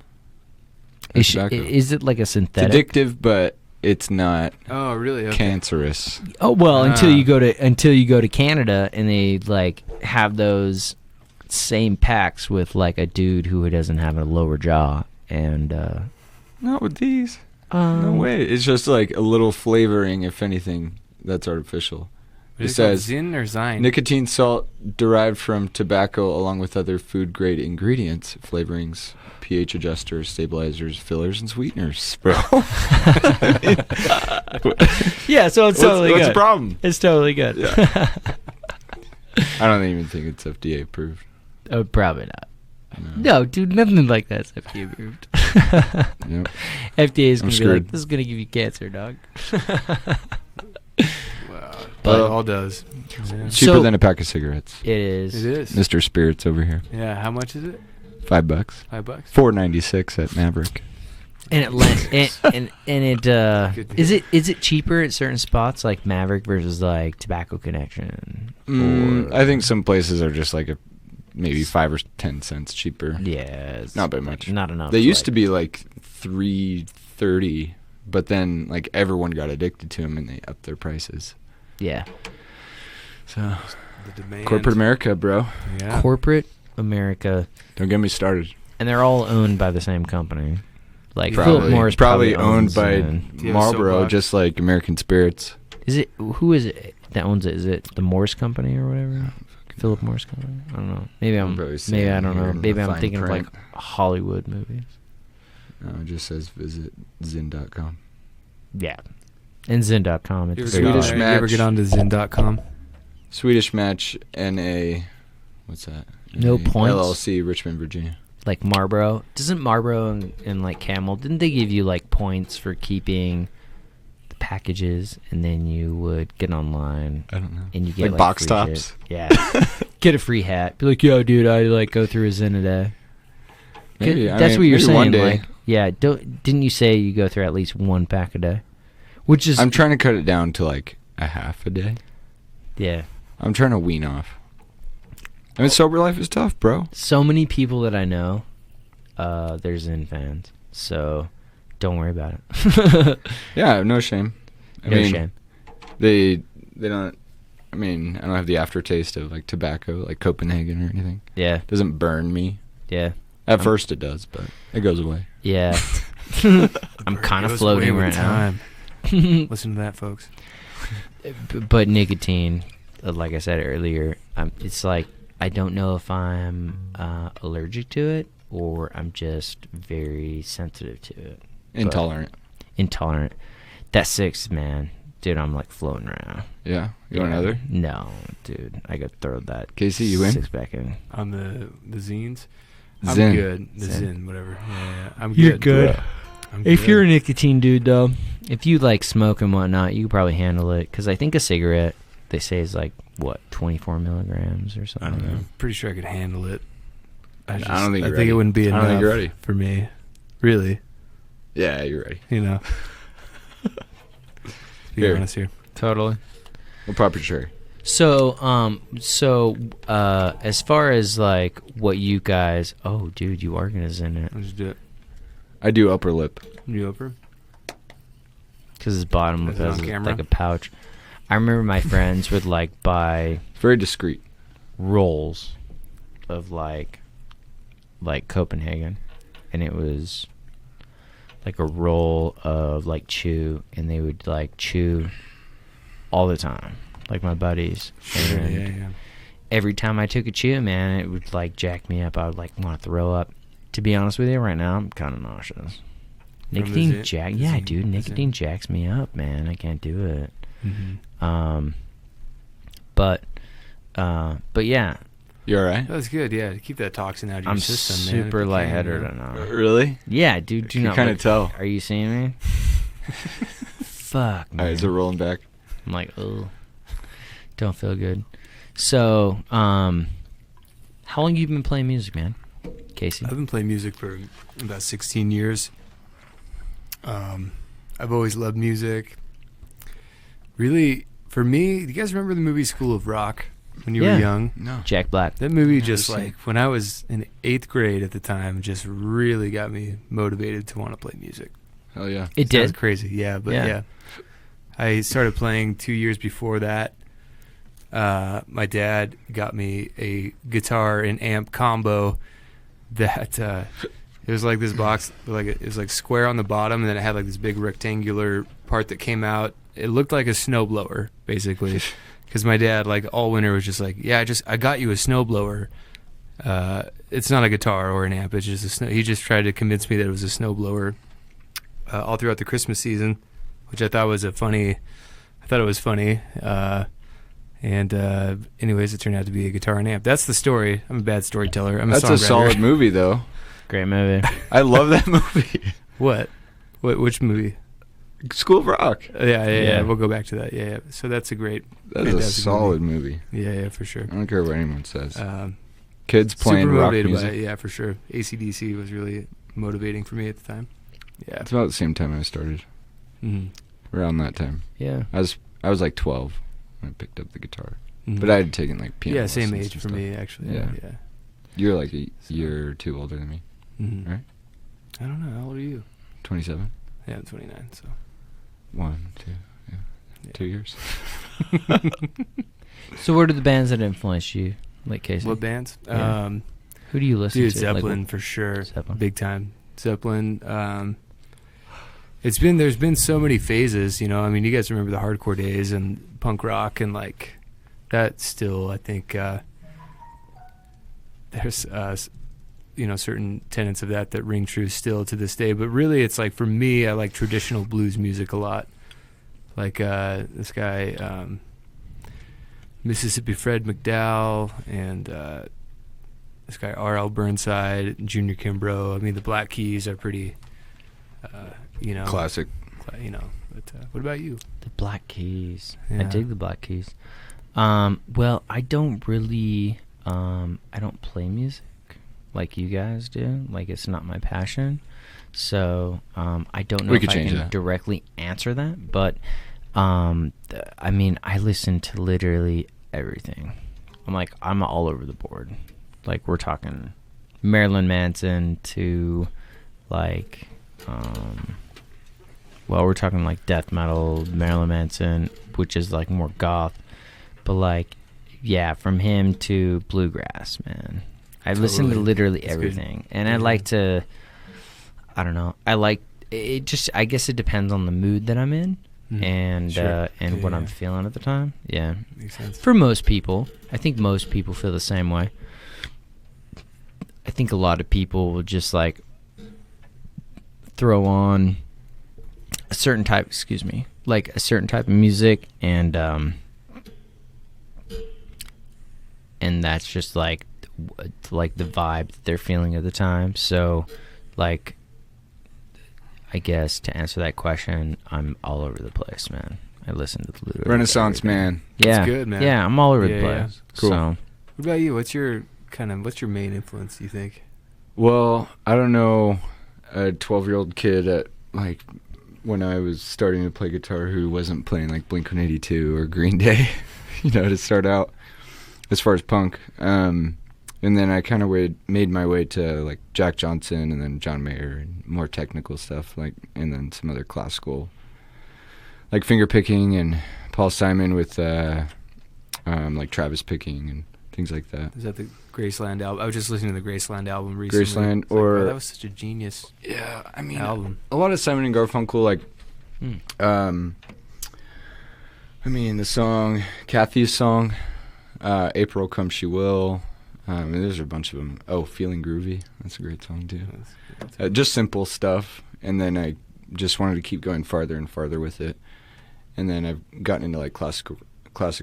Is it like a It's synthetic? addictive, but it's not Oh, really? Okay. cancerous. Oh well, until Ah. you go to Canada and they like have those same packs with like a dude who doesn't have a lower jaw and Not with these. No way. It's just like a little flavoring, if anything, that's artificial. It Is it called says Zin or Zine? nicotine salt derived from tobacco along with other food grade ingredients, flavorings, pH adjusters, stabilizers, fillers, and sweeteners. Bro. Yeah, so it's totally what's the good. problem? It's totally good. Yeah. I don't even think it's FDA approved. Oh, probably not. No. No, dude, nothing like that's FDA approved. Yep. FDA is I'm gonna be like, screwed. this is gonna give you cancer, dog. Wow. But- It all does. Yeah. Cheaper So- than a pack of cigarettes. It is. It is. Mr. Spirits over here. Yeah. How much is it? $5. $5. $4.96 at Maverick. And it Good is deal. it cheaper at certain spots like Maverick versus like Tobacco Connection? Or, I think some places are just like maybe 5 or 10 cents cheaper. yeah, it's Not by much. Not enough. They used to be like $3.30, but then like everyone got addicted to them and they upped their prices. Yeah. So The demand. corporate America, bro. Yeah. Corporate America, Don't get me started. and they're all owned by the same company. Like Probably, Philip Morris probably owned owned by Do you have a Marlboro, soapbox? just like American Spirits. Is it who is it that owns it? Is it the Morse Company or whatever? Philip Morris Company? I don't know. Maybe I'm probably maybe seeing I it don't here know. in Maybe the I'm fine thinking print. of like Hollywood movies. No, it just says visit zin.com. Yeah. And Zen.com. You It's ever, very get Swedish on, hard. you ever match. get onto Zin.com? Swedish Match NA. What's that? No NA points? LLC, Richmond, Virginia. Like Marlboro. Doesn't Marlboro and like Camel, didn't they give you like points for keeping the packages and then you would get online I don't know. and you get Like box free tops? shit? Yeah. Get a free hat. Be like, yo, dude, I like go through a Zen a day. Maybe. That's what you're maybe saying. one day. Like, yeah. Didn't you say you go through at least one pack a day? Which is I'm trying to cut it down to like a half a day. yeah. I'm trying to wean off. I mean, sober life is tough, bro. So many people that I know, they're Zen fans. So don't worry about it. Yeah, no shame. No shame. They don't. I mean, I don't have the aftertaste of like tobacco, like Copenhagen or anything. Yeah. It doesn't burn me. Yeah. At first it does, but it goes away. Yeah. I'm kind of Goes floating away right with now. time. Listen to that, folks. But nicotine, like I said earlier, it's like I don't know if I'm allergic to it or I'm just very sensitive to it. Intolerant. Intolerant. That 6, man. Dude, I'm like floating right now. Yeah. You want another? No, dude. I gotta throw that Casey, you in? 6 back in. On the zines. Zen. I'm good. The Zen. Zen, whatever. Yeah, I'm You're good. good. I'm If good. you're a nicotine dude, though, if you like smoke and whatnot, you could probably handle it. Because I think a cigarette, they say, is like, what, 24 milligrams or I something? don't like know. that? I'm pretty sure I could handle it. I don't think I you're think it ready. wouldn't be I don't enough think you're ready. for me. Really, Yeah, you're ready. you know. Be Here. honest here. Totally. We'll pop your cherry. So, as far as like what you guys, oh, dude, you are gonna Zen it I'll just do it. I do upper lip. You over? because his bottom Is it on has camera? like a pouch. I remember my friends would like buy It's very discreet. rolls of like Copenhagen, and it was like a roll of like chew, and they would like chew all the time, like my buddies. And Yeah. every time I took a chew, man, it would like jack me up. I would like want to throw up. To be honest with you, right now I'm kind of nauseous. the Nicotine Zen- jack, the yeah, Zen- dude, the nicotine Zen. jacks me up, man. I can't do it. Mm-hmm. But yeah, You all right? That's good. Yeah, to keep that toxin out of your I'm system, man. if super you can, lightheaded you know. right now. Really? Yeah, dude, do You not kind of look- tell. Are you seeing me? Fuck, All man. right, is it rolling back? I'm like, oh, don't feel good. So, how long you been playing music, man, Casey? I've been playing music for about 16 years. I've always loved music. Really, for me, do you guys remember the movie School of Rock when you Yeah. were young? No. Jack Black. That movie Never just seen like, when I was in 8th grade at the time, just really got me motivated to want to play music. Hell yeah. It Sounds did. crazy, yeah, but Yeah. yeah. I started playing 2 years before that. My dad got me a guitar and amp combo that it was like this box, like it was like square on the bottom, and then it had like this big rectangular part that came out. It looked like a snowblower, basically, because my dad, like all winter, was just like, "Yeah, I got you a snowblower. It's not a guitar or an amp. It's just a snow." He just tried to convince me that it was a snowblower all throughout the Christmas season, which I thought was funny. Anyways, it turned out to be a guitar and amp. That's the story. I'm a bad storyteller. I'm a That's a songwriter. solid movie, though. Great movie. I love that movie. What? Which movie? School of Rock. Yeah. We'll go back to that. Yeah. So that's a great. That's a fantastic solid movie. Yeah, for sure. I don't care what anyone says. Um, Kids playing super rock motivated by music. it. Yeah, for sure. AC/DC was really motivating for me at the time. Yeah. It's about the same time I started. Mhm. Around that time. Yeah. I was like 12 when I picked up the guitar. Mhm. But I had taken like piano yeah, same lessons age and for stuff. me actually. Yeah. Yeah. You're like a year or two older than me. Mhm. Right? I don't know. How old are you? 27? Yeah, I'm 29. So. 1, 2, yeah. Yeah. 2 years. So, what are the bands that influenced you, like Casey? What bands? Yeah. Who do you listen Dude, to? Zeppelin Like, for sure. Zeppelin. Big time. Zeppelin. There's been so many phases, you know. I mean, you guys remember the hardcore days and punk rock and like that. Still, I think there's certain tenets of that ring true still to this day. But really, it's like for me, I like traditional blues music a lot. Like this guy, Mississippi Fred McDowell, and this guy R.L. Burnside, Junior Kimbrough. I mean, the Black Keys are pretty, Classic. But what about you? The Black Keys. I Yeah. dig the Black Keys. Well, I don't really, I don't play music. like you guys do. Like, it's not my passion. So I don't know We if could I change can that. directly answer that, but I mean, I listen to literally everything. I'm all over the board. Like, we're talking Marilyn Manson to like well, we're talking like death metal, Marilyn Manson, which is like more goth, but like, yeah, from him to bluegrass, man. I listen to Totally. literally That's everything, good. and I like to. I don't know. I like it. Just I guess it depends on the mood that I'm in, and Sure. and what I'm Yeah. feeling at the time. Yeah, Makes sense. for most people, I think most people feel the same way. I think a lot of people will just like throw on a certain type, like a certain type of music, and that's just like the vibe that they're feeling at the time. So, like, I guess to answer that question, I'm all over the place, man. I listen to literally Renaissance everything. man. Yeah, That's good, man. Yeah, I'm all over the Yeah, place. yeah. Cool. So, What about you? What's your main influence, do you think? Well, I don't know, a 12-year-old kid at like when I was starting to play guitar who wasn't playing like Blink-182 or Green Day, to start out as far as punk. And then I kind of made my way to like Jack Johnson and then John Mayer and more technical stuff, like, and then some other classical, like finger picking and Paul Simon with like Travis picking and things like that. Is that the Graceland album? I was just listening to the Graceland album recently. Graceland, It's like, or wow, that was such a genius yeah, I mean, album. a lot of Simon and Garfunkel, like, I mean, the song, Kathy's song, April Come She Will. And there's a bunch of them. Oh, Feeling Groovy. That's a great song, too. Just simple stuff. And then I just wanted to keep going farther and farther with it. And then I've gotten into, like, classic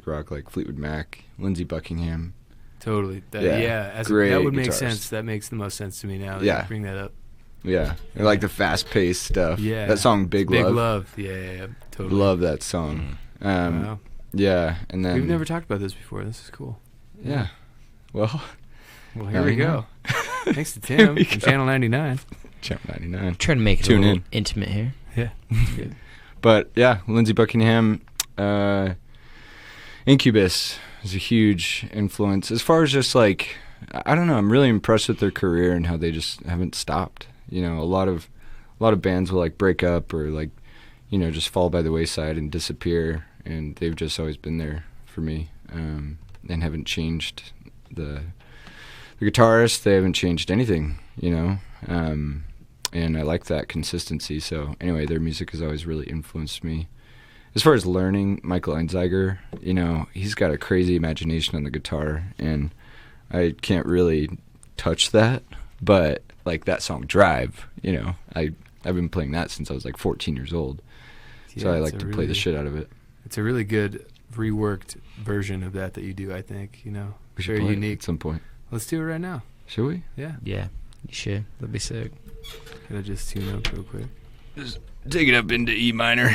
rock, like Fleetwood Mac, Lindsey Buckingham. Totally. Yeah, great that would make guitarist. sense. That makes the most sense to me now. that Yeah. you bring that up. Yeah. I like the fast-paced stuff. Yeah. That song, Big Love. Love. Yeah, totally. Love that song. Wow. Yeah, and then... We've never talked about this before. This is cool. Yeah. Well, Well, Now here we you go. know. Thanks to Here Tim we from go. Channel 99. Channel 99. trying to make it Tune a little in. intimate here. Yeah. That's good. But yeah, Lindsey Buckingham, Incubus is a huge influence. As far as just like, I don't know, I'm really impressed with their career and how they just haven't stopped. A lot of bands will like break up or like, just fall by the wayside and disappear, and they've just always been there for me, and haven't changed the guitarist. They haven't changed anything, and I like that consistency. So anyway, their music has always really influenced me. As far as learning, Michael Einziger, he's got a crazy imagination on the guitar, and I can't really touch that. But like that song Drive, I've been playing that since I was like 14 years old. So I it's like a to play the shit out of it. It's a really good reworked version of that you do, I think. We should Very play it unique. at some point. Let's do it right now. Should we? Yeah. Yeah, you should. That'd be sick. Can I just tune up real quick? Just take it up into E minor.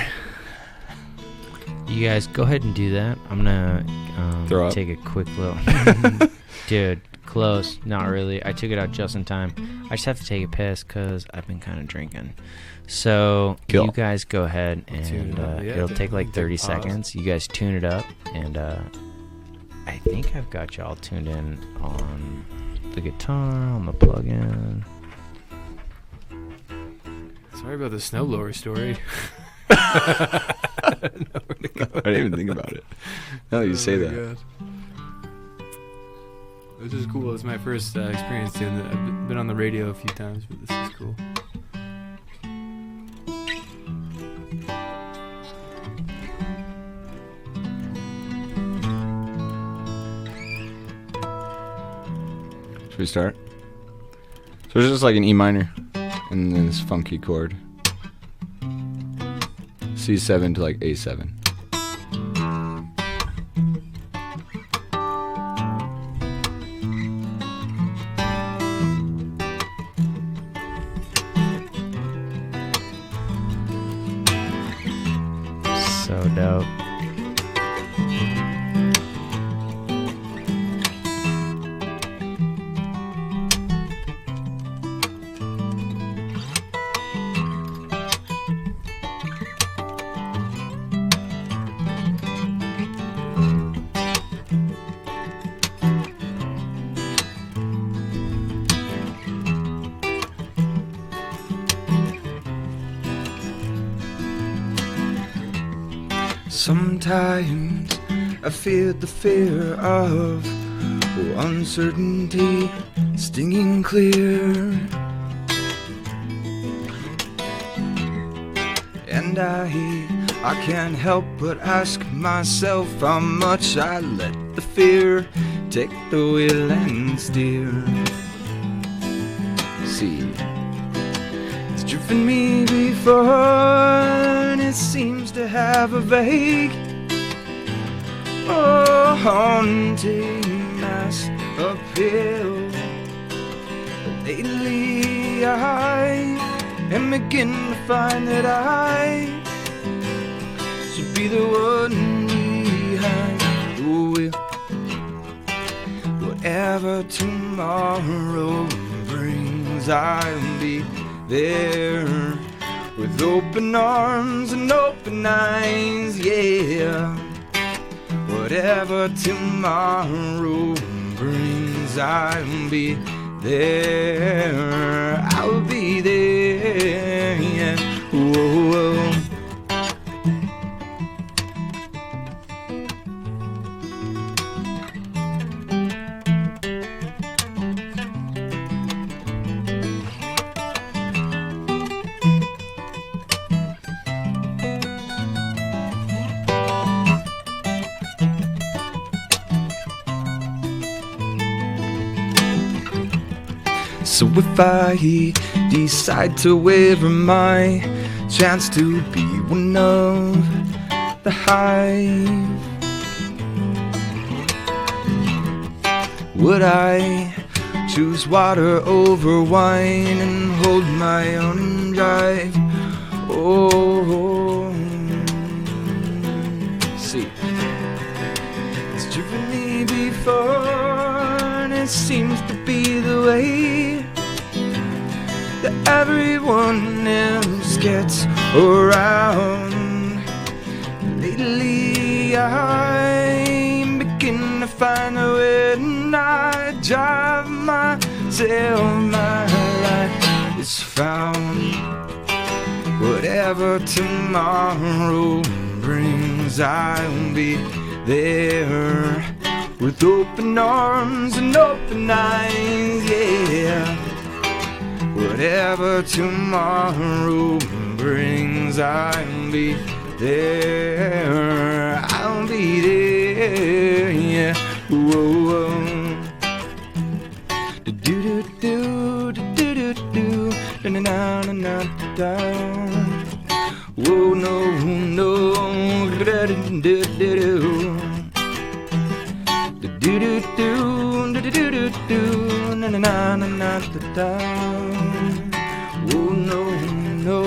You guys go ahead and do that. I'm gonna Throw up? take a quick little. Dude, close. Not really. I took it out just in time. I just have to take a piss because I've been kind of drinking. So Cool. you guys go ahead Tune and it up. Yeah, it'll take like take 30 a pause. seconds. You guys tune it up, and I think I've got y'all tuned in on the guitar, on the plug-in. Sorry about the snowblower story. I didn't even think about it. Now that you say that. God. This is cool. It's my first experience doing that. I've been on the radio a few times, but this is cool. Should we start? So it's just like an E minor, and then this funky chord. C7 to like A7. So dope. Sometimes I fear the fear of uncertainty stinging clear, and I can't help but ask myself how much I let the fear take the wheel and steer. See, it's driven me before, and it seems to have a vague, haunting mass appeal. But lately I am beginning to find that I should be the one behind the wheel. Whatever tomorrow brings, I'll be there with open arms and open eyes, yeah. Whatever tomorrow brings, I'll be there. I'll be there, yeah. Whoa. So if I decide to waver my chance to be one of the hive, would I choose water over wine and hold my own and drive? Oh, see, it's driven me before, and it seems to be the way that everyone else gets around. Lately I'm beginning to find that when I drive myself, my life is found. Whatever tomorrow brings, I'll be there with open arms and open eyes, yeah. Whatever tomorrow brings, I'll be there. I'll be there, yeah. Whoa, do do do do do do do na na na na da. Whoa, no, no, da do do do. Do do do do do do do na na na na na da da. Oh no, no.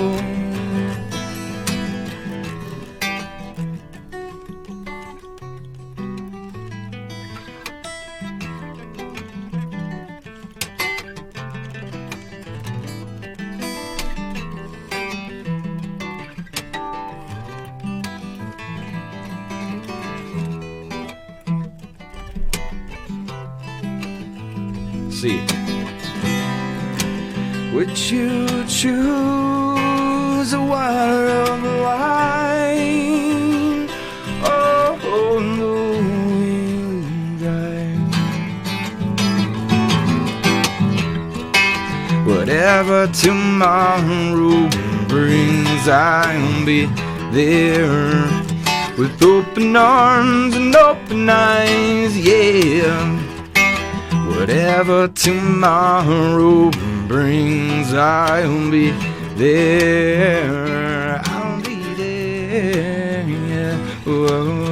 See, would you choose a water of wine? Oh, no, right. Whatever tomorrow brings, I'll be there with open arms and open eyes, yeah. Whatever tomorrow brings, I'll be there. I'll be there, yeah. Whoa.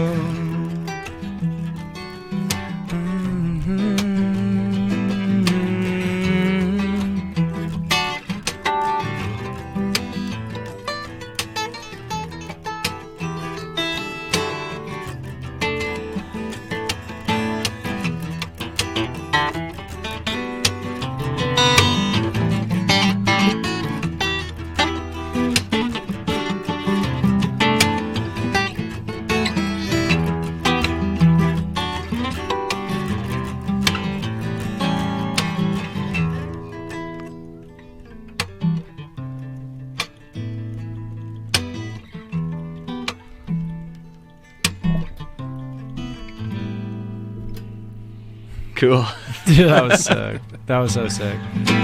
Cool. Dude, that was sick. That was so sick.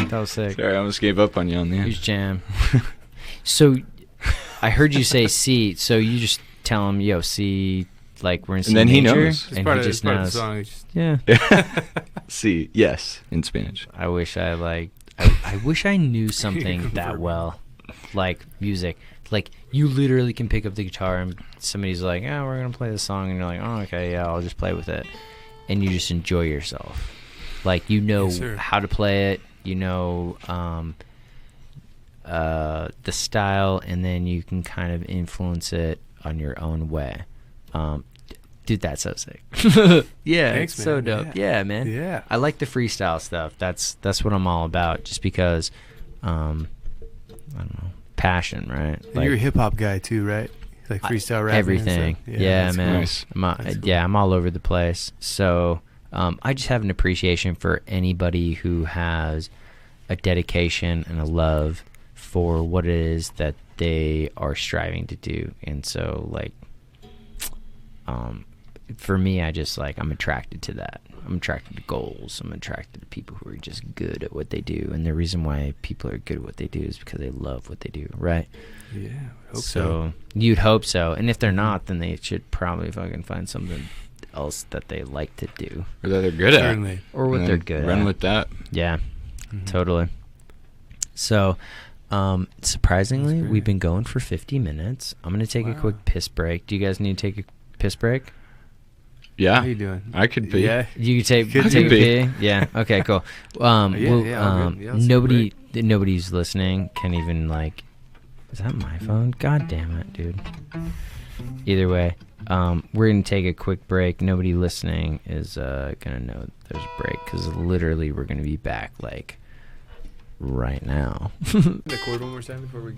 That was sick. Sorry, I almost gave up on you on the end. Huge jam. So, I heard you say C. So you just tell him, "Yo, C." Like we're in C And then he major, knows. It's and part he of, just it's part of the knows. song. It's just, Yeah. See, yes, in Spanish. I wish I wish I knew something that well, like music. Like you literally can pick up the guitar and somebody's like, "Oh, we're gonna play this song," and you're like, "Oh, okay, yeah, I'll just play with it," and you just enjoy yourself. Like you know Yes, sir. how to play it, you know the style, and then you can kind of influence it on your own way. Dude, that's so sick. Yeah, Thanks, it's so man. dope. Yeah, man. yeah. I like the freestyle stuff. That's what I'm all about. Just because, I don't know, passion, right? And you're a hip hop guy too, right? Like freestyle rapping. everything. And stuff. Yeah, that's man. nice. That's cool. Yeah, I'm all over the place. So I just have an appreciation for anybody who has a dedication and a love for what it is that they are striving to do. And so, like, for me, I just like I'm attracted to that. I'm attracted to goals. I'm attracted to people who are just good at what they do. And the reason why people are good at what they do is because they love what they do, right? Yeah, hope So you'd hope so. And if they're not, then they should probably fucking find something else that they like to do Or that they're good at. Certainly. or what And they're then good Run at. with that. Yeah, Mhm. totally. So, surprisingly, That's great. we've been going for 50 minutes. I'm going to take a Wow. quick piss break. Do you guys need to take a piss break? Yeah. How you doing? I could be. Yeah. You can take Could take a be. pee. Yeah. Okay. Cool. Yeah, Well, yeah, all good. Yeah, let's take a nobody's listening can even like. Is that my phone? God damn it, dude. Either way, we're gonna take a quick break. Nobody listening is gonna know there's a break because literally we're gonna be back like right now. The chord one more time before we.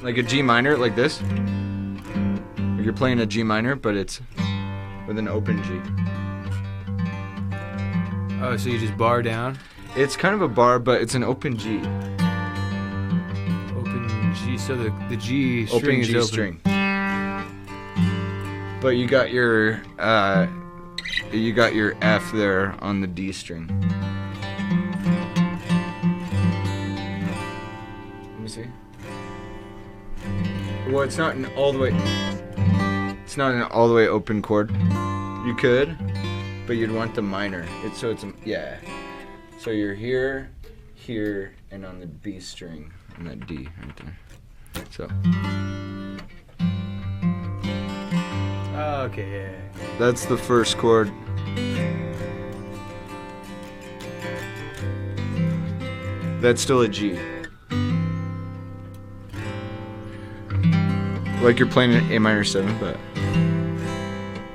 Like a G minor, like this. Like you're playing a G minor, but it's with an open G. Oh, so you just bar down, It's kind of a bar, but it's an open G. open G. So the G string Open is G open. string. But you got your F there on the D string. Let me see. Well, it's not an all the way. It's not an all the way open chord. You could, but you'd want the minor. It's yeah. So you're here, here, and on the B string, and that D right there. So Oh, okay, yeah. that's the first chord. That's still a G. Like you're playing an A minor 7, but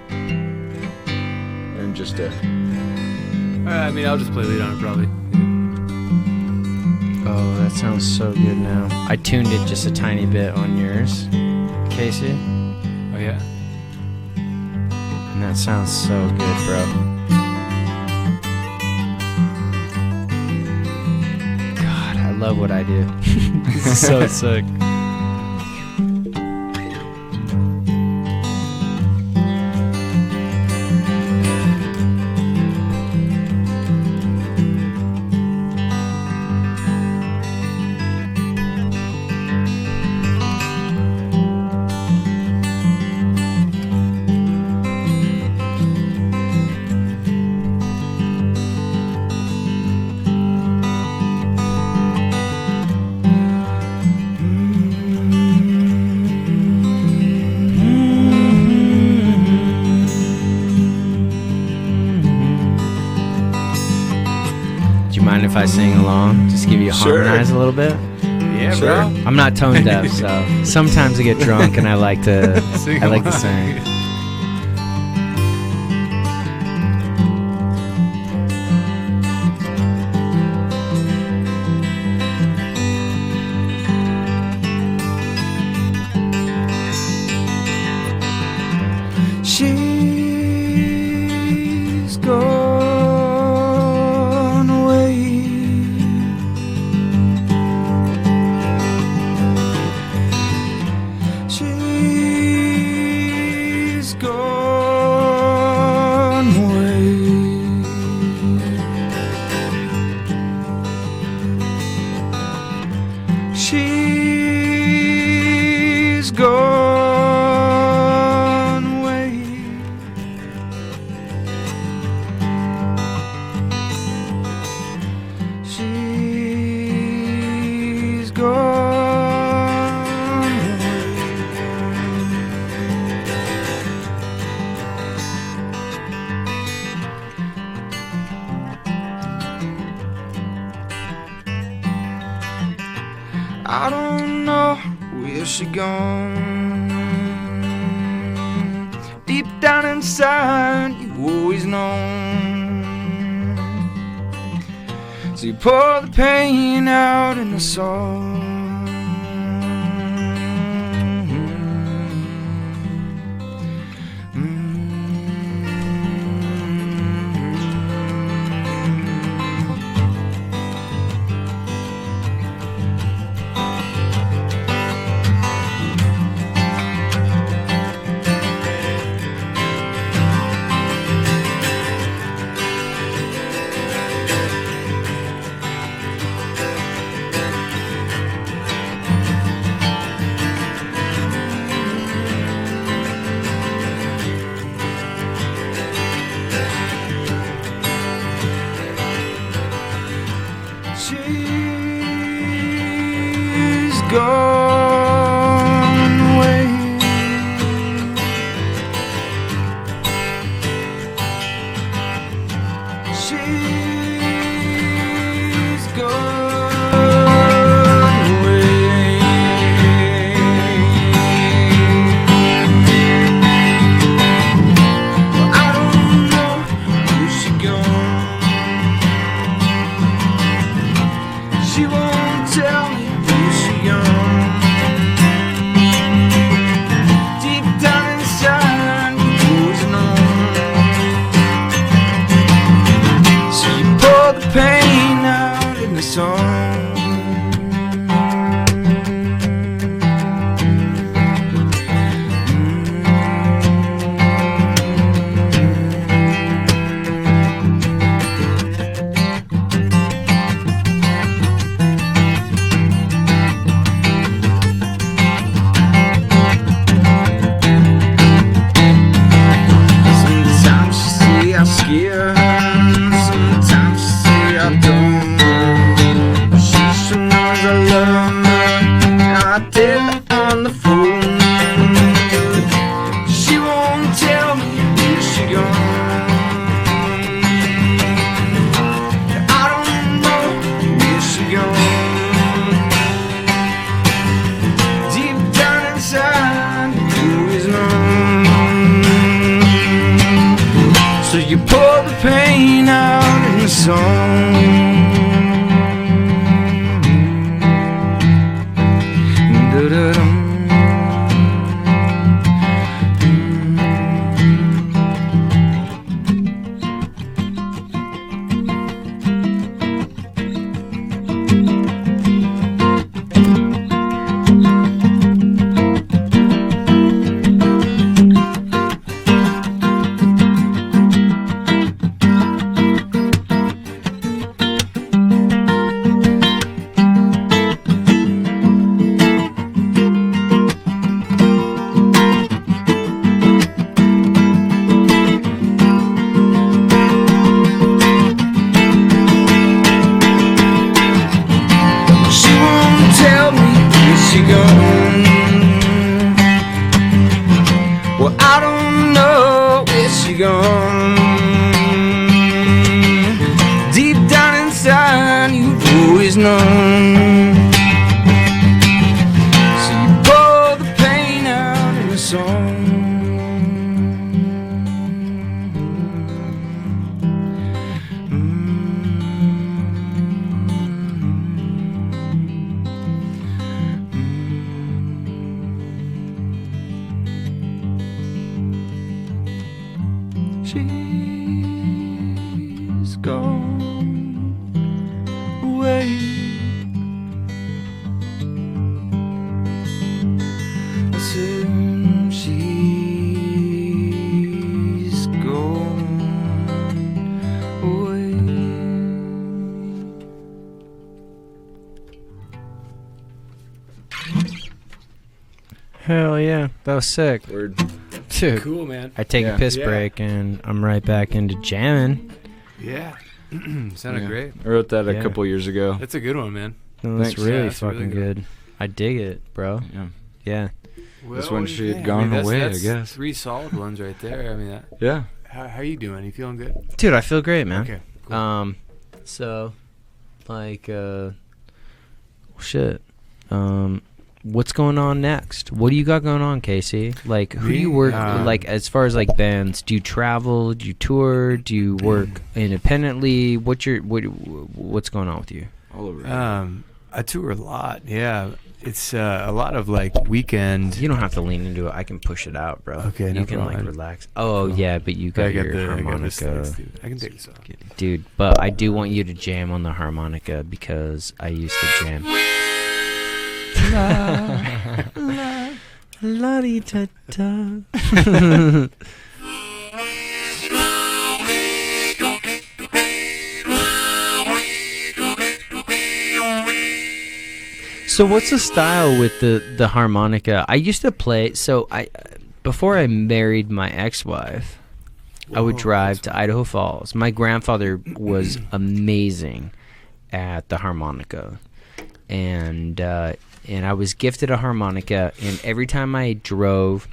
and just a. I mean, I'll just play lead on it probably. Oh, that sounds so good now. I tuned it just a tiny bit on yours, Casey, Oh yeah. and that sounds so good, bro. God, I love what I do. This is so sick. Do you mind if I sing along? Just give you a Sure. harmonize a little bit? Yeah, Sure. bro. I'm not tone deaf, so sometimes I get drunk and I like to Sing I like to along. sing. She's gone away. She's gone away. She's gone I don't know where she gone. Deep down inside, you always know. So you pour the pain out in the song. She's gone away. She's gone away. Well, I don't know where she gone. She won't tell me where she gone. Deep down inside, you always know. So you pour the pain out in the song. Sometimes she say I'm scared, sometimes she say I don't. But she sure knows I love her, and I tell her on the phone. She won't tell me where she gone. I don't know where she gone. Deep down inside, you always know. So you pour the pain out in the song. Da-da-dum. She won't tell me where she gone. Well, I don't know where she gone. Deep down inside, you've always known. So you pour the pain out in a song. She's gone away. Hell yeah, that was sick. Word. Dude, Cool, man. I take Yeah. a piss Yeah. break and I'm right back into jamming. Yeah. Sounded Yeah. great. I wrote that Yeah. a couple years ago. That's a good one, man. No, that's Thanks. really Yeah, that's fucking really good. good. I dig it, bro. Yeah. Yeah. This one she had gone away, I guess. 3 solid ones right there. I mean, Yeah. how you doing? You feeling good? Dude, I feel great, man. Okay. Cool. So, like, shit. What's going on next? What do you got going on, Casey? Like, who do you Me? work, like, as far as, like, bands? Do you travel? Do you tour? Do you work independently? What's going on with you? All over. I tour a lot. Yeah, it's a lot of like weekend. You don't have to lean into it. I can push it out, bro. Okay, you no can, like, problem. relax. Oh, Cool. yeah, but you got I your got this harmonica. thing, dude. I can take this off. Dude, but I do want you to jam on the harmonica because I used to jam. La-di-da-da. So what's the style with the harmonica? I used to play, so before I married my ex-wife, I would Whoa, drive to Idaho Falls. My grandfather was amazing at the harmonica, and I was gifted a harmonica. And every time I drove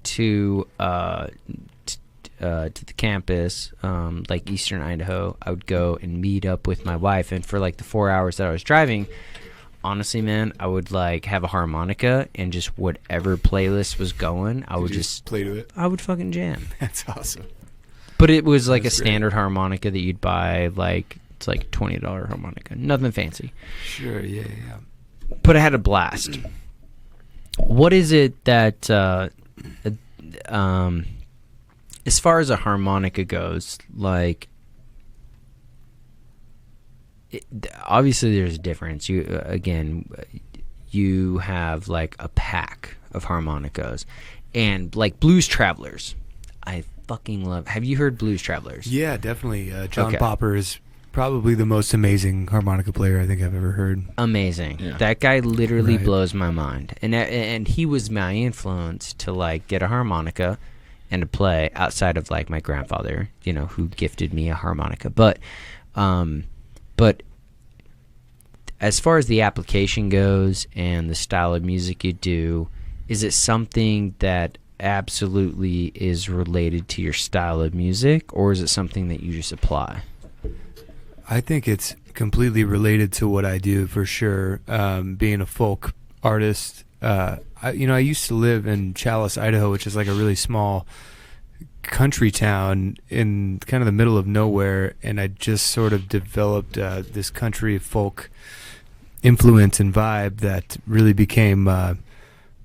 to the campus, like Eastern Idaho, I would go and meet up with my wife. And for like the 4 hours that I was driving, honestly, man, I would like have a harmonica and just whatever playlist was going, I would just play to it. I would fucking jam. That's awesome. But it was like That's a great. standard harmonica that you'd buy, like it's like $20 harmonica, nothing fancy. Sure. Yeah. But I had a blast. What is it that, as far as a harmonica goes, like, obviously there's a difference. You have like a pack of harmonicas, and like Blues Travelers, I fucking love. Have you heard Blues Travelers? Yeah, definitely. John Okay. Popper is probably the most amazing harmonica player I think I've ever heard. Amazing. Yeah. That guy literally Right. blows my mind. And he was my influence to like get a harmonica and to play outside of like my grandfather, who gifted me a harmonica. But as far as the application goes and the style of music you do, is it something that absolutely is related to your style of music, or is it something that you just apply? I think it's completely related to what I do for sure. Being a folk artist, I used to live in Chalice, Idaho, which is like a really small country town in kind of the middle of nowhere, and I just sort of developed this country folk influence and vibe that really became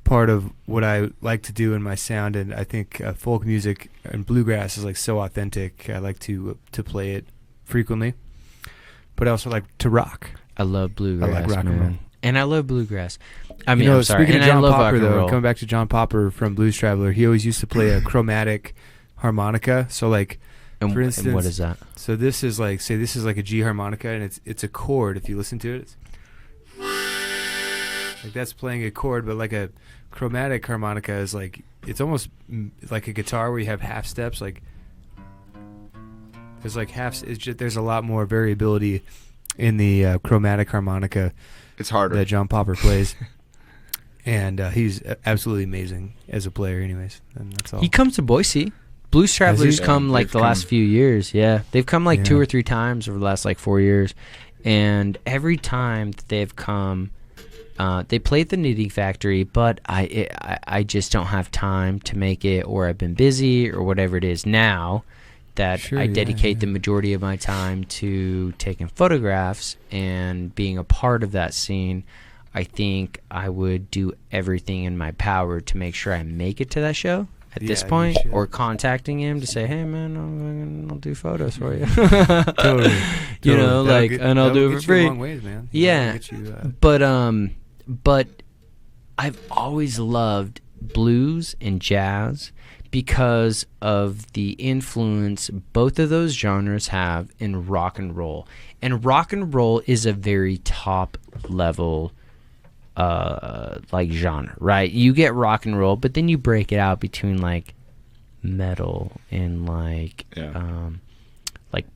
part of what I like to do in my sound. And I think folk music and bluegrass is like so authentic. I like to play it frequently, but I also like to rock. I love bluegrass, I like rock and man. roll. And I love bluegrass. I mean, I'm sorry. Speaking And of I John love rock Popper, and though, roll. coming back to John Popper from Blues Traveler, he always used to play a chromatic harmonica. So like, And, for and instance, what is that? so this is like, say this is like a G harmonica, and it's a chord. If you listen to it, it's like that's playing a chord, but like a chromatic harmonica is like, it's almost like a guitar where you have half steps. Like there's like there's a lot more variability in the chromatic harmonica It's harder. that John Popper plays. And he's absolutely amazing as a player anyways. And that's all. He comes to Boise. Blues Travelers Yeah, come like they've the last come. few years. Yeah. They've come like 2 Yeah. or 3 times over the last like 4 years. And every time that they've come, they play at the Knitting Factory, but I just don't have time to make it, or I've been busy or whatever it is now that Sure, I yeah, dedicate yeah. the majority of my time to taking photographs and being a part of that scene. I think I would do everything in my power to make sure I make it to that show at this Yeah, you point, should. or contacting him to say, hey man, I'll do photos for you. Totally. You know, That'll like, get- and I'll that'll do it get for you free. a long ways, man. Yeah. That'll get you, But I've always loved blues and jazz because of the influence both of those genres have in rock and roll. And rock and roll is a very top level like genre, right? You get rock and roll, but then you break it out between like metal and like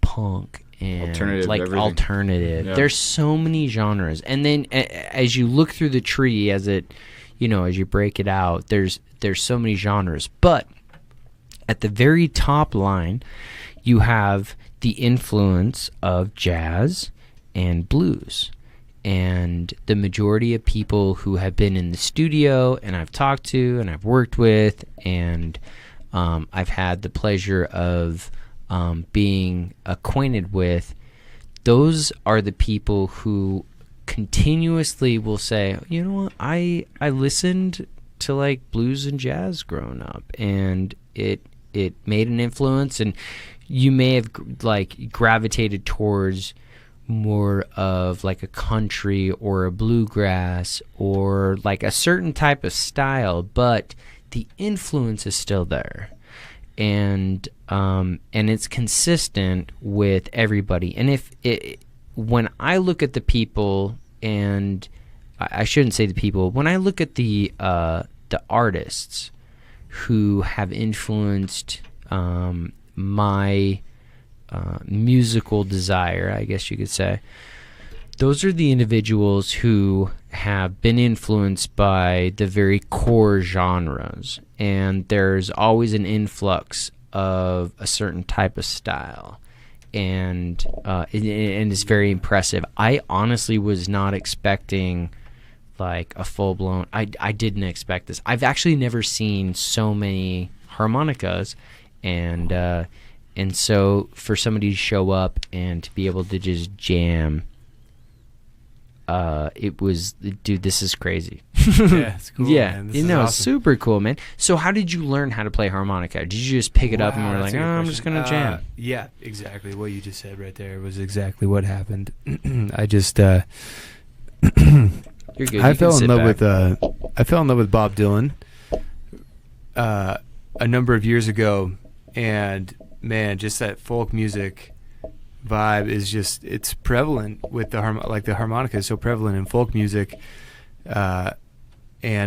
punk and Alternative, like everything. alternative. Yeah. There's so many genres, and then as you look through the tree, as it, as you break it out, there's so many genres. But at the very top line, you have the influence of jazz and blues. And the majority of people who have been in the studio and I've talked to and I've worked with and I've had the pleasure of being acquainted with, those are the people who continuously will say, you know what, I listened to like blues and jazz growing up, and it made an influence, and you may have like gravitated towards more of like a country or a bluegrass or like a certain type of style, but the influence is still there, and it's consistent with everybody. And when I look at the people, and I shouldn't say the people, when I look at the artists who have influenced my musical desire, I guess you could say, those are the individuals who have been influenced by the very core genres, and there's always an influx of a certain type of style, and it's very impressive. I honestly was not expecting like a full-blown, I didn't expect this. I've actually never seen so many harmonicas, and so for somebody to show up and to be able to just jam, it was, dude, this is crazy. Yeah, it's cool. Yeah, Man. This is awesome. super cool, man. So how did you learn how to play harmonica? Did you just pick it up and Wow, were that's like, a good I'm just question. gonna jam? Yeah, exactly. What you just said right there was exactly what happened. I just You're good. I You fell can in sit love back. with Bob Dylan a number of years ago, and man, just that folk music vibe is just, it's prevalent with the harmonica is so prevalent in folk music, and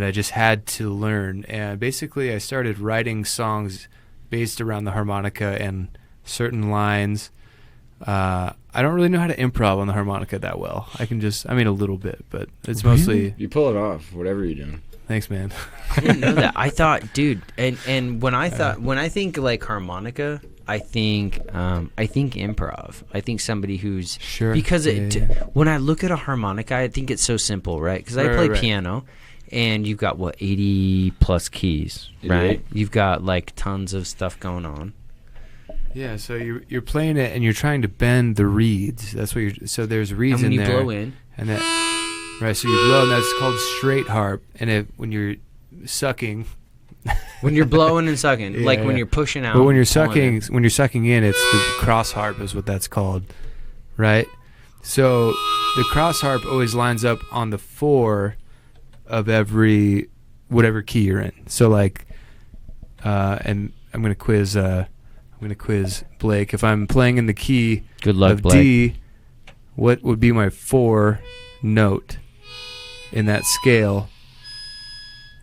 I just had to learn. And basically I started writing songs based around the harmonica and certain lines. I don't really know how to improv on the harmonica that well. I mean a little bit, but it's mostly, You pull it off, whatever you're doing. thanks man. I didn't know that. I thought, dude, and when I think like harmonica, I think improv. I think somebody who's Sure. because Yeah. when I look at a harmonica, I think it's so simple, right? Because I Right, play right. piano, and you've got 80 plus keys, right? 88. You've got like tons of stuff going on. Yeah, so you're playing it and you're trying to bend the reeds. That's what so there's reeds And when in you there. blow in, And that, right, so you blow, and that's called straight harp. And when you're sucking, when you're blowing and sucking, Yeah, like when yeah. you're pushing out. but when you're pulling sucking in, it's the cross harp is what that's called, right? So the cross harp always lines up on the 4 of whatever key you're in. So like, and I'm gonna quiz Blake. If I'm playing in the key Good luck, of Blake. D, what would be my 4 note in that scale?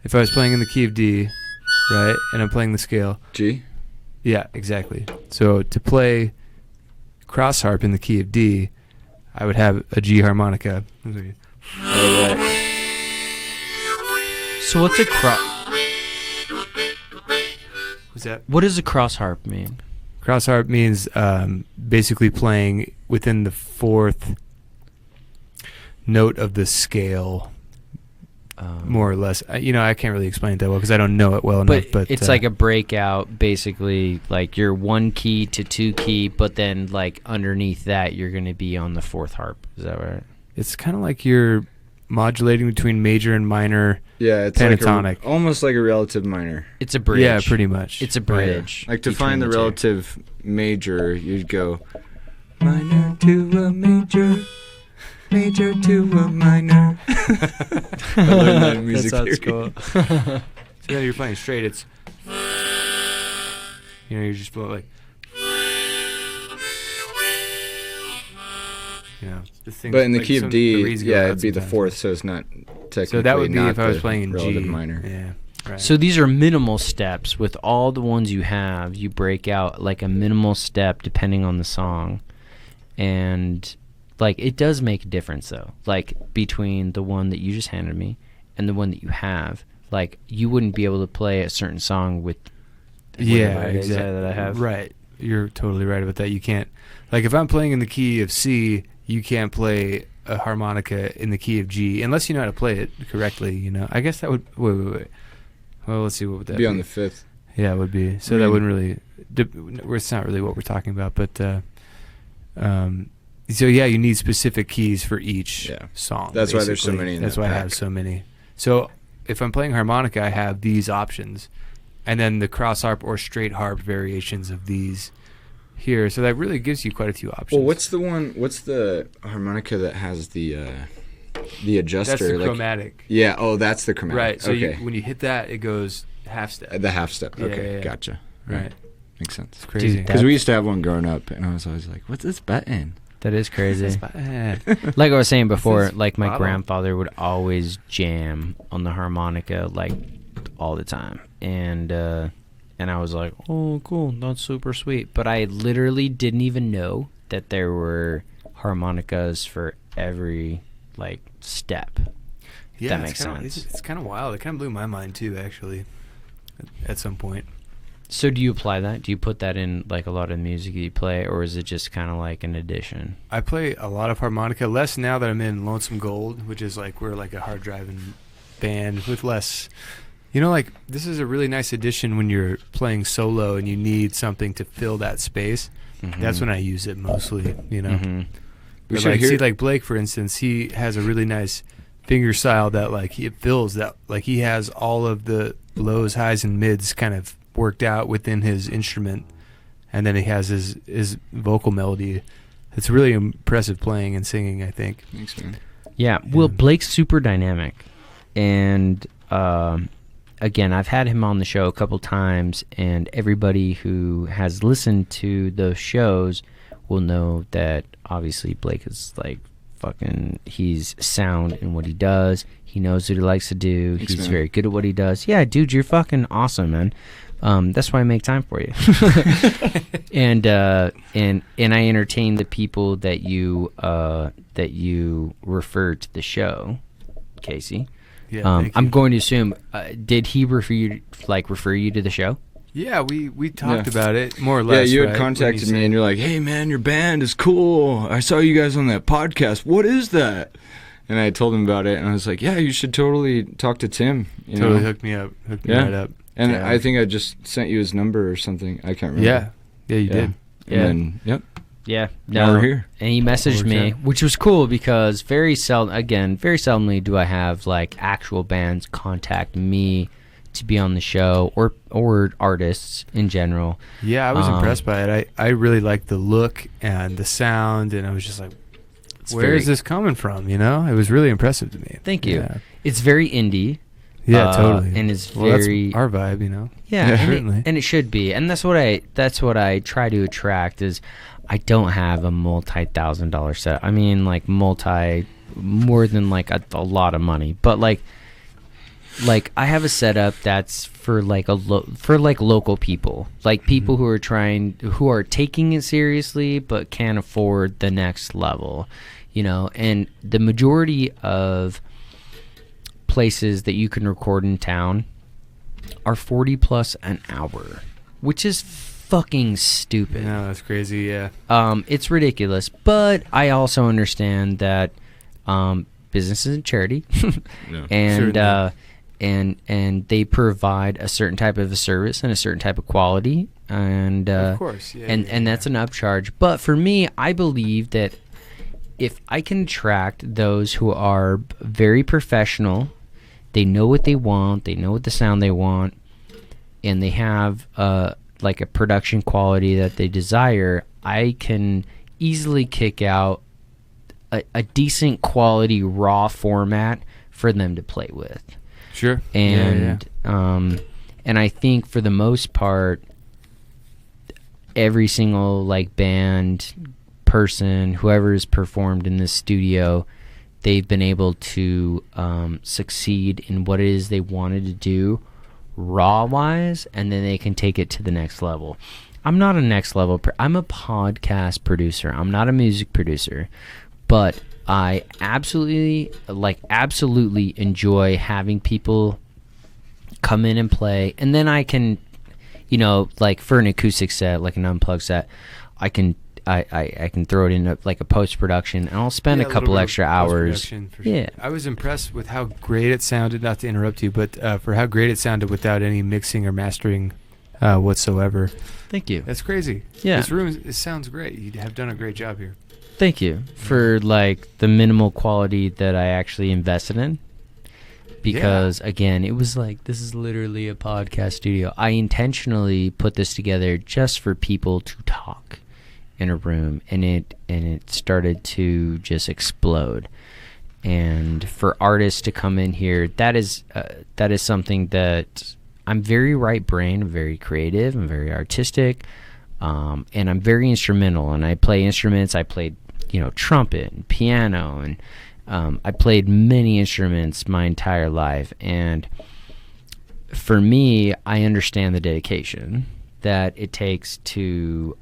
If I was playing in the key of D, right, and I'm playing the scale. G? Yeah, exactly. So to play cross harp in the key of D, I would have a G harmonica. So what's a cross? What's that? What does a cross harp mean? Cross harp means basically playing within the 4th note of the scale, more or less. I can't really explain it that well because I don't know it well enough. But it's like a breakout, basically, like you're 1 key to 2 key, but then like underneath that, you're going to be on the 4th harp. Is that right? it's kind of like you're modulating between major and minor. Yeah, it's pentatonic. Almost like a relative minor. It's a bridge. Yeah, pretty much. It's a bridge. Like to between find the the two. relative major, you'd go Minor to a major, major to a minor. I learned that in music That sounds theory. cool. So then you're playing straight. It's you're just blowing like. the things. But in the like key some- of D, reeds go yeah, out it'd be the sometimes. fourth, so it's not technically. So that would be not if I was the playing in G. relative minor. Yeah. Right. So these are minimal steps. With all the ones you have, you break out like a minimal step depending on the song. And like it does make a difference though. Like between the one that you just handed me and the one that you have. Like you wouldn't be able to play a certain song with Yeah, whatever it is exactly. that I have. Right. You're totally right about that. You can't, like, if I'm playing in the key of C, you can't play a harmonica in the key of G unless you know how to play it correctly. I guess that would. Wait. Well, let's see. What would that Be on the fifth. Yeah, it would be. So that wouldn't really. It's not really what we're talking about, but. So yeah, you need specific keys for each song. That's why there's so basically. many in That's that why I pack. have so many. So if I'm playing harmonica, I have these options, and then the cross harp or straight harp variations of these here. So that really gives you quite a few options. Well, what's the harmonica that has the adjuster? That's the like, chromatic. Yeah. Oh, that's the chromatic. Right. So okay. when you hit that, it goes half step. The half step. Yeah, Okay, yeah. gotcha. Right. Makes sense. It's crazy. Dude, Because we used to have one growing up, and I was always like, "What's this button?" That is crazy. That's Like I was saying before, This is like my bottom. grandfather would always jam on the harmonica like all the time. And I was like, "Oh, cool. That's super sweet." But I literally didn't even know that there were harmonicas for every like step. Yeah, That it's makes kinda- sense. It's kind of wild. It kind of blew my mind too, actually, at some point. So do you apply that? Do you put that in like a lot of music that you play, or is it just kind of like an addition? I play a lot of harmonica, less now that I'm in Lonesome Gold, which is like we're like a hard driving band with less. Like this is a really nice addition when you're playing solo and you need something to fill that space. Mm-hmm. That's when I use it mostly. Mm-hmm. But should like, hear- see, like Blake, for instance, he has a really nice finger style that like it fills that, like he has all of the lows, highs, and mids kind of worked out within his instrument, and then he has his vocal melody. It's really impressive playing and singing, I think. Thanks, man. Yeah, well, Blake's super dynamic, and again, I've had him on the show a couple times, and everybody who has listened to those shows will know that obviously Blake is like fucking, he's sound in what he does. He knows what he likes to do. Thanks, He's man. very good at what he does. Yeah, dude, you're fucking awesome, man. That's why I make time for you. and I entertain the people that you refer to the show, Casey. Yeah, thank I'm you. going to assume, did he refer you to the show? Yeah, we talked Yeah. about it more or Yeah, less. you had right? contacted When me, you and you're like, "Hey, man, your band is cool. I saw you guys on that podcast. What is that?" And I told him about it, and I was like, "Yeah, you should totally talk to Tim." You totally know? hooked me right up. And Yeah. I think I just sent you his number or something. I can't remember. Yeah, you did. Yeah. And then, yep. Yeah, Now we're here. And he messaged Works me, out. which was cool because very seldomly do I have like actual bands contact me to be on the show, or artists in general. Yeah, I was impressed by it. I really liked the look and the sound, and I was just like, where is this coming from? It was really impressive to me. Thank you. Yeah, It's very indie. yeah totally. And it's Well, that's very our vibe, yeah, and certainly. and it should be, and that's what I try to attract. Is I don't have a multi-$1,000 set. I mean, like more than like a lot of money, but like I have a setup that's for like local people, like people who are taking it seriously but can't afford the next level, and the majority of places that you can record in town are $40 plus an hour, which is fucking stupid. No, that's crazy. Yeah, It's ridiculous, but I also understand that business isn't charity, No. and Certainly. and they provide a certain type of a service and a certain type of quality, and of course. Yeah, and that's an upcharge. But for me, I believe that if I can attract those who are very professional, they know what they want, they know what the sound they want, and they have like a production quality that they desire, I can easily kick out a decent quality raw format for them to play with. Sure. And and I think for the most part, every single like band person, whoever has performed in this studio, they've been able to succeed in what it is they wanted to do raw-wise, and then they can take it to the next level. I'm not a next level. I'm a podcast producer. I'm not a music producer, but I absolutely enjoy having people come in and play, and then I can, like for an acoustic set, like an unplugged set, I can throw it in like a post-production, and I'll spend a couple extra hours. Sure. Yeah, I was impressed with how great it sounded. Not to interrupt you, but for how great it sounded without any mixing or mastering whatsoever. Thank you. That's crazy. Yeah, this room, it sounds great. You have done a great job here. Thank you for like the minimal quality that I actually invested in. Because again, it was like, this is literally a podcast studio. I intentionally put this together just for people to talk in a room, and it started to just explode. And for artists to come in here, that is something that I'm very right-brained, I'm very creative, I'm very artistic, and I'm very instrumental. And I play instruments. I played, trumpet and piano, and I played many instruments my entire life. And for me, I understand the dedication that it takes to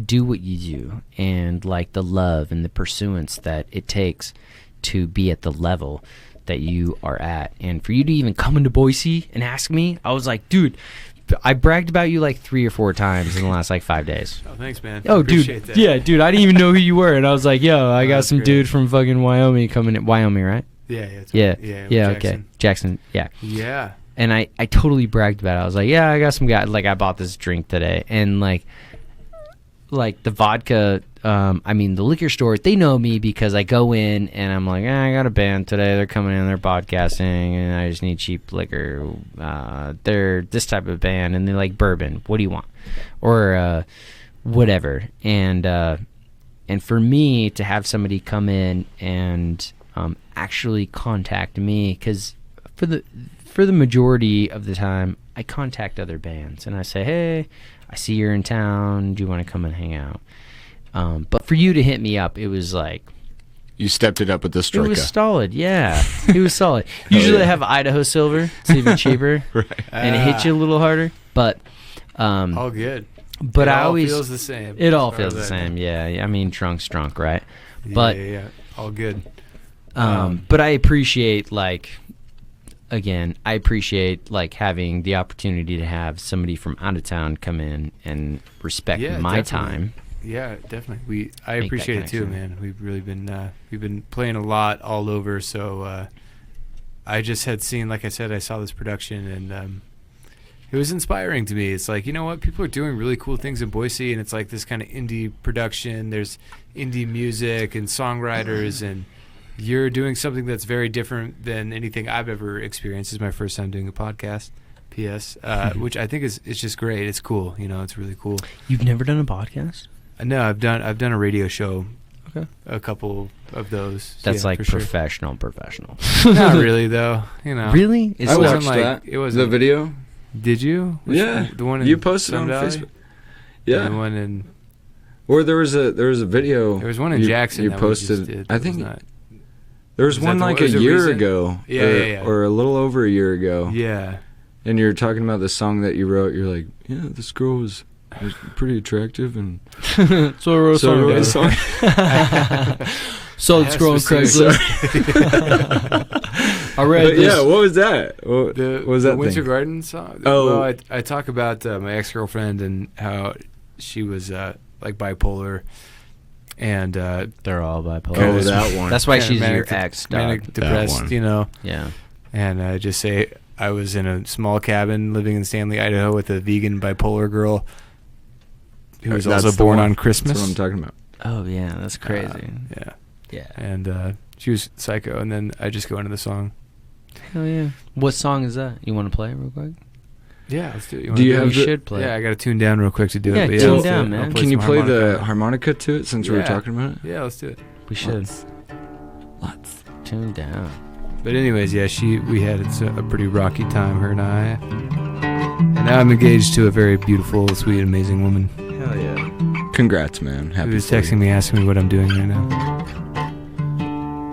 do what you do, and like the love and the pursuance that it takes to be at the level that you are at. And for you to even come into Boise and ask me, I was like, dude, I bragged about you like 3 or 4 times in the last like 5 days. Oh, thanks, man. Oh, Appreciate dude. that. Yeah, dude, I didn't even know who you were. And I was like, yo, I got some great. dude from fucking Wyoming coming in. Wyoming, right? Yeah. Yeah, okay. Jackson, yeah. Yeah. And I totally bragged about it. I was like, yeah, I got some guy. Like, I bought this drink today. And like the vodka, the liquor store, they know me because I go in and I'm like, I got a band today. They're coming in, they're podcasting, and I just need cheap liquor. They're this type of band, and they like bourbon. What do you want? Or whatever. And for me to have somebody come in and actually contact me, because for the majority of the time, I contact other bands and I say, hey, I see you're in town. Do you want to come and hang out? But for you to hit me up, it was like... You stepped it up with the Stroika. It was solid, yeah. It was solid. Usually I have Idaho Silver. It's even cheaper. Right. And it hits you a little harder. But... all good. But it I all always... feels the same. It all feels the same, yeah. I mean, drunk's drunk, right? But Yeah. All good. But I appreciate, like... Again, I appreciate like having the opportunity to have somebody from out of town come in and respect my time. Yeah, definitely. I Make appreciate that it too, connection. man. We've really been playing a lot all over. So I just had seen, like I said, I saw this production, and it was inspiring to me. It's like, you know what, people are doing really cool things in Boise, and it's like this kind of indie production. There's indie music and songwriters, and you're doing something that's very different than anything I've ever experienced. This is my first time doing a podcast, P.S., which I think is just great. It's cool. It's really cool. You've never done a podcast? No, I've done a radio show. Okay. A couple of those. That's like for sure. professional. Not really, though. Really? It I wasn't watched like that. it wasn't. The video. Did you? Yeah. The one in you posted Sun on Valley? Facebook. Yeah. The one in. Or there was a video. There was one in you, Jackson. You that posted. We just did. I It was think not. there was one like a year ago. Yeah. Or a little over a year ago. Yeah. And you're talking about the song that you wrote. You're like, yeah, this girl was pretty attractive, and So I wrote a song. So let's go on Craigslist. I read But this. yeah, what was that? What was that the Winter thing? Garden song? Oh. Well, I talk about my ex-girlfriend and how she was like bipolar, and They're all bipolar. Oh, that one. That's why kinda she's your manic, ex, manic dog. depressed, one. Yeah. And I just say I was in a small cabin living in Stanley, Idaho, with a vegan bipolar girl who was That's also the born one. on Christmas. That's what I'm talking about. Oh, yeah. That's crazy. Yeah. Yeah. And she was psycho, and then I just go into the song. Hell yeah. What song is that? You want to play it real quick? Yeah, let's do it. Do you You have the- should play. Yeah, I got to tune down real quick to do Yeah, it. But tune let's do down, it. man. I'll Can you some play the harmonica. harmonica to it since we were Yeah. talking about it? Yeah, let's do it. We should. Let's. Tune down. But anyways, yeah, we had a pretty rocky time, her and I. And now I'm engaged to a very beautiful, sweet, amazing woman. Hell yeah. Congrats, man. Happy. He was texting me, asking me what I'm doing right now.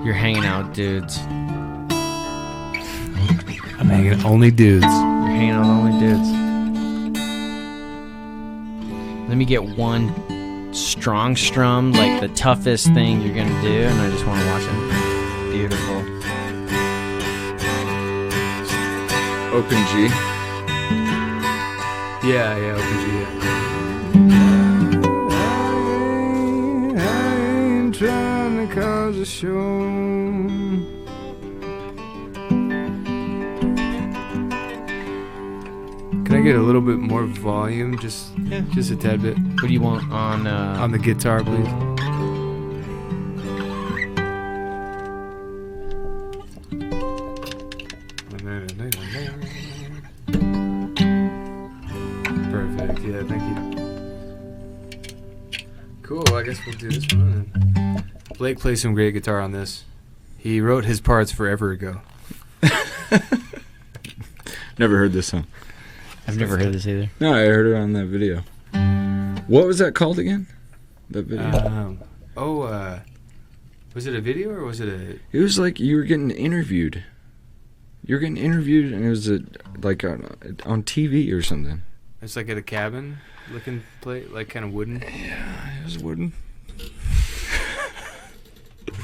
You're hanging out with dudes. I'm hanging only dudes. You're hanging out with only dudes. Let me get one strong strum, like the toughest thing you're gonna do, and I just want to watch it. Beautiful. Open G. Yeah, open G. I ain't trying to cause a show. Can I get a little bit more volume? Just a tad bit. What do you want on the guitar, please. Perfect. Yeah, thank you. Cool. I guess we'll do this one. Blake plays some great guitar on this. He wrote his parts forever ago. Never heard this song. I've never heard this either. No, I heard it on that video. What was that called again? That video? Was it a video or was it a... It was like you were getting interviewed. You were getting interviewed, and it was like on TV or something. It's like at a cabin looking plate, like kind of wooden. Yeah, it was wooden.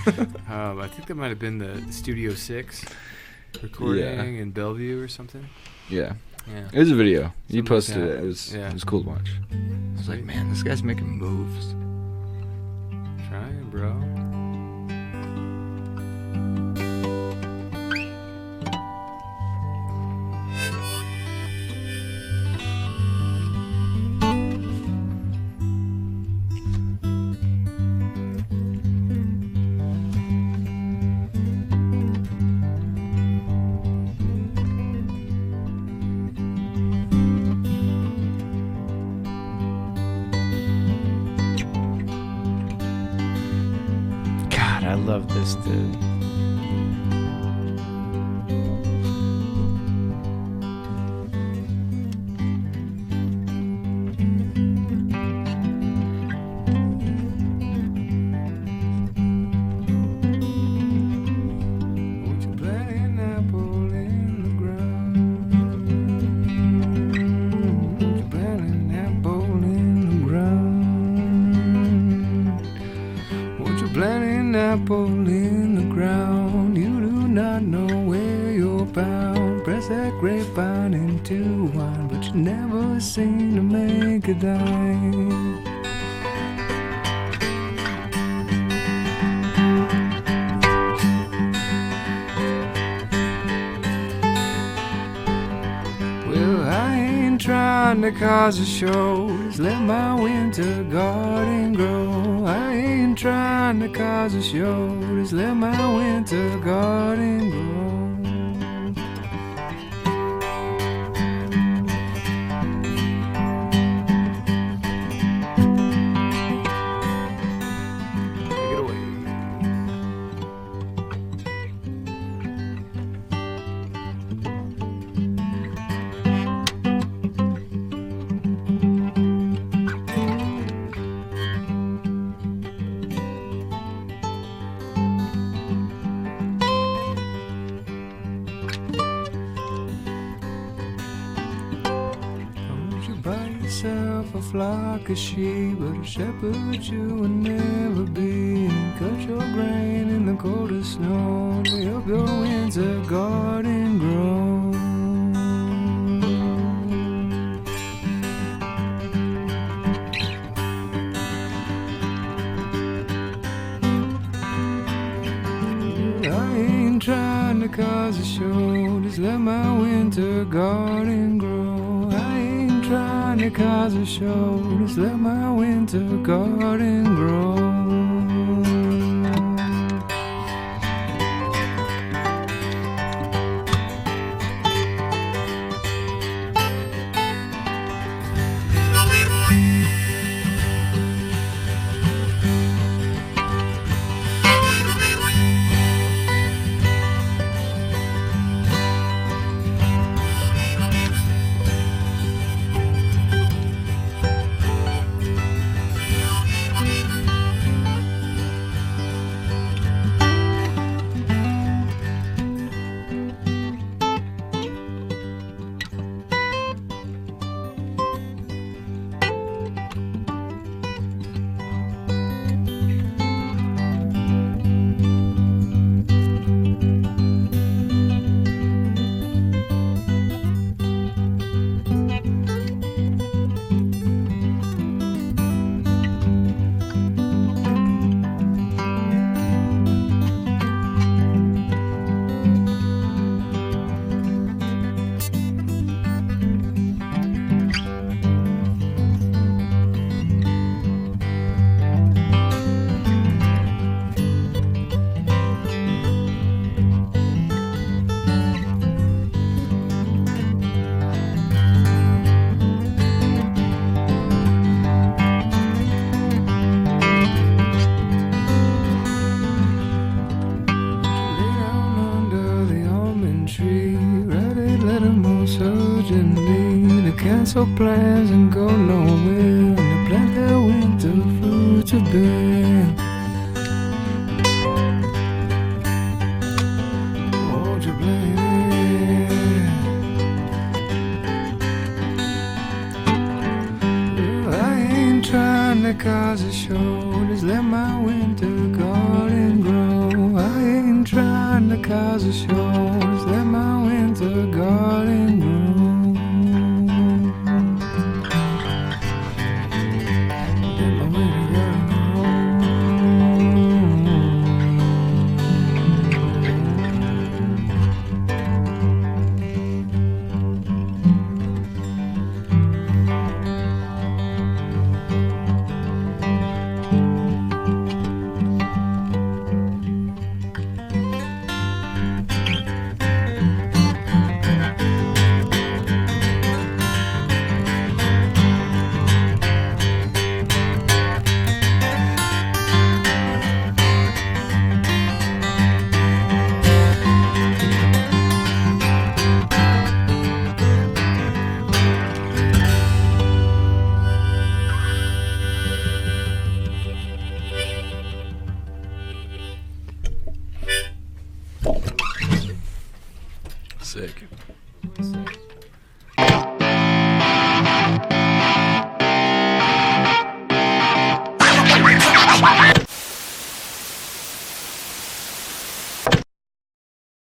I think that might have been the Studio 6 recording in Bellevue or something. Yeah. Yeah. It was a video. You Something posted like it. that. It was Yeah. it was cool to watch. I was like, man, this guy's making moves. Trying, bro. God, I love this dude. Won't you plant an apple in the ground? Won't you plant an apple in the ground? Won't you plant an apple in the ground? You do not know where you're bound. Press that grapevine into wine, but you never seem to make a dime. Well, I ain't trying to cause a show, just let my winter garden grow. I ain't trying to cause a show, just let my winter garden grow. Take it away. Don't you buy yourself a flock of sheep, but a shepherd you will never be. Cut your grain in the coldest snow to help your winter garden grow. I ain't trying to cause a show, just let my winter garden grow. I ain't trying to cause a show, just let my winter garden grow. cancel plans and go nowhere, and to plant their winter fruits have been. Won't you blame it? Well, I ain't trying to cause a show, just let my winter garden grow. I ain't trying to cause a show, just let my winter garden grow. Let my winter garden Sick. grow.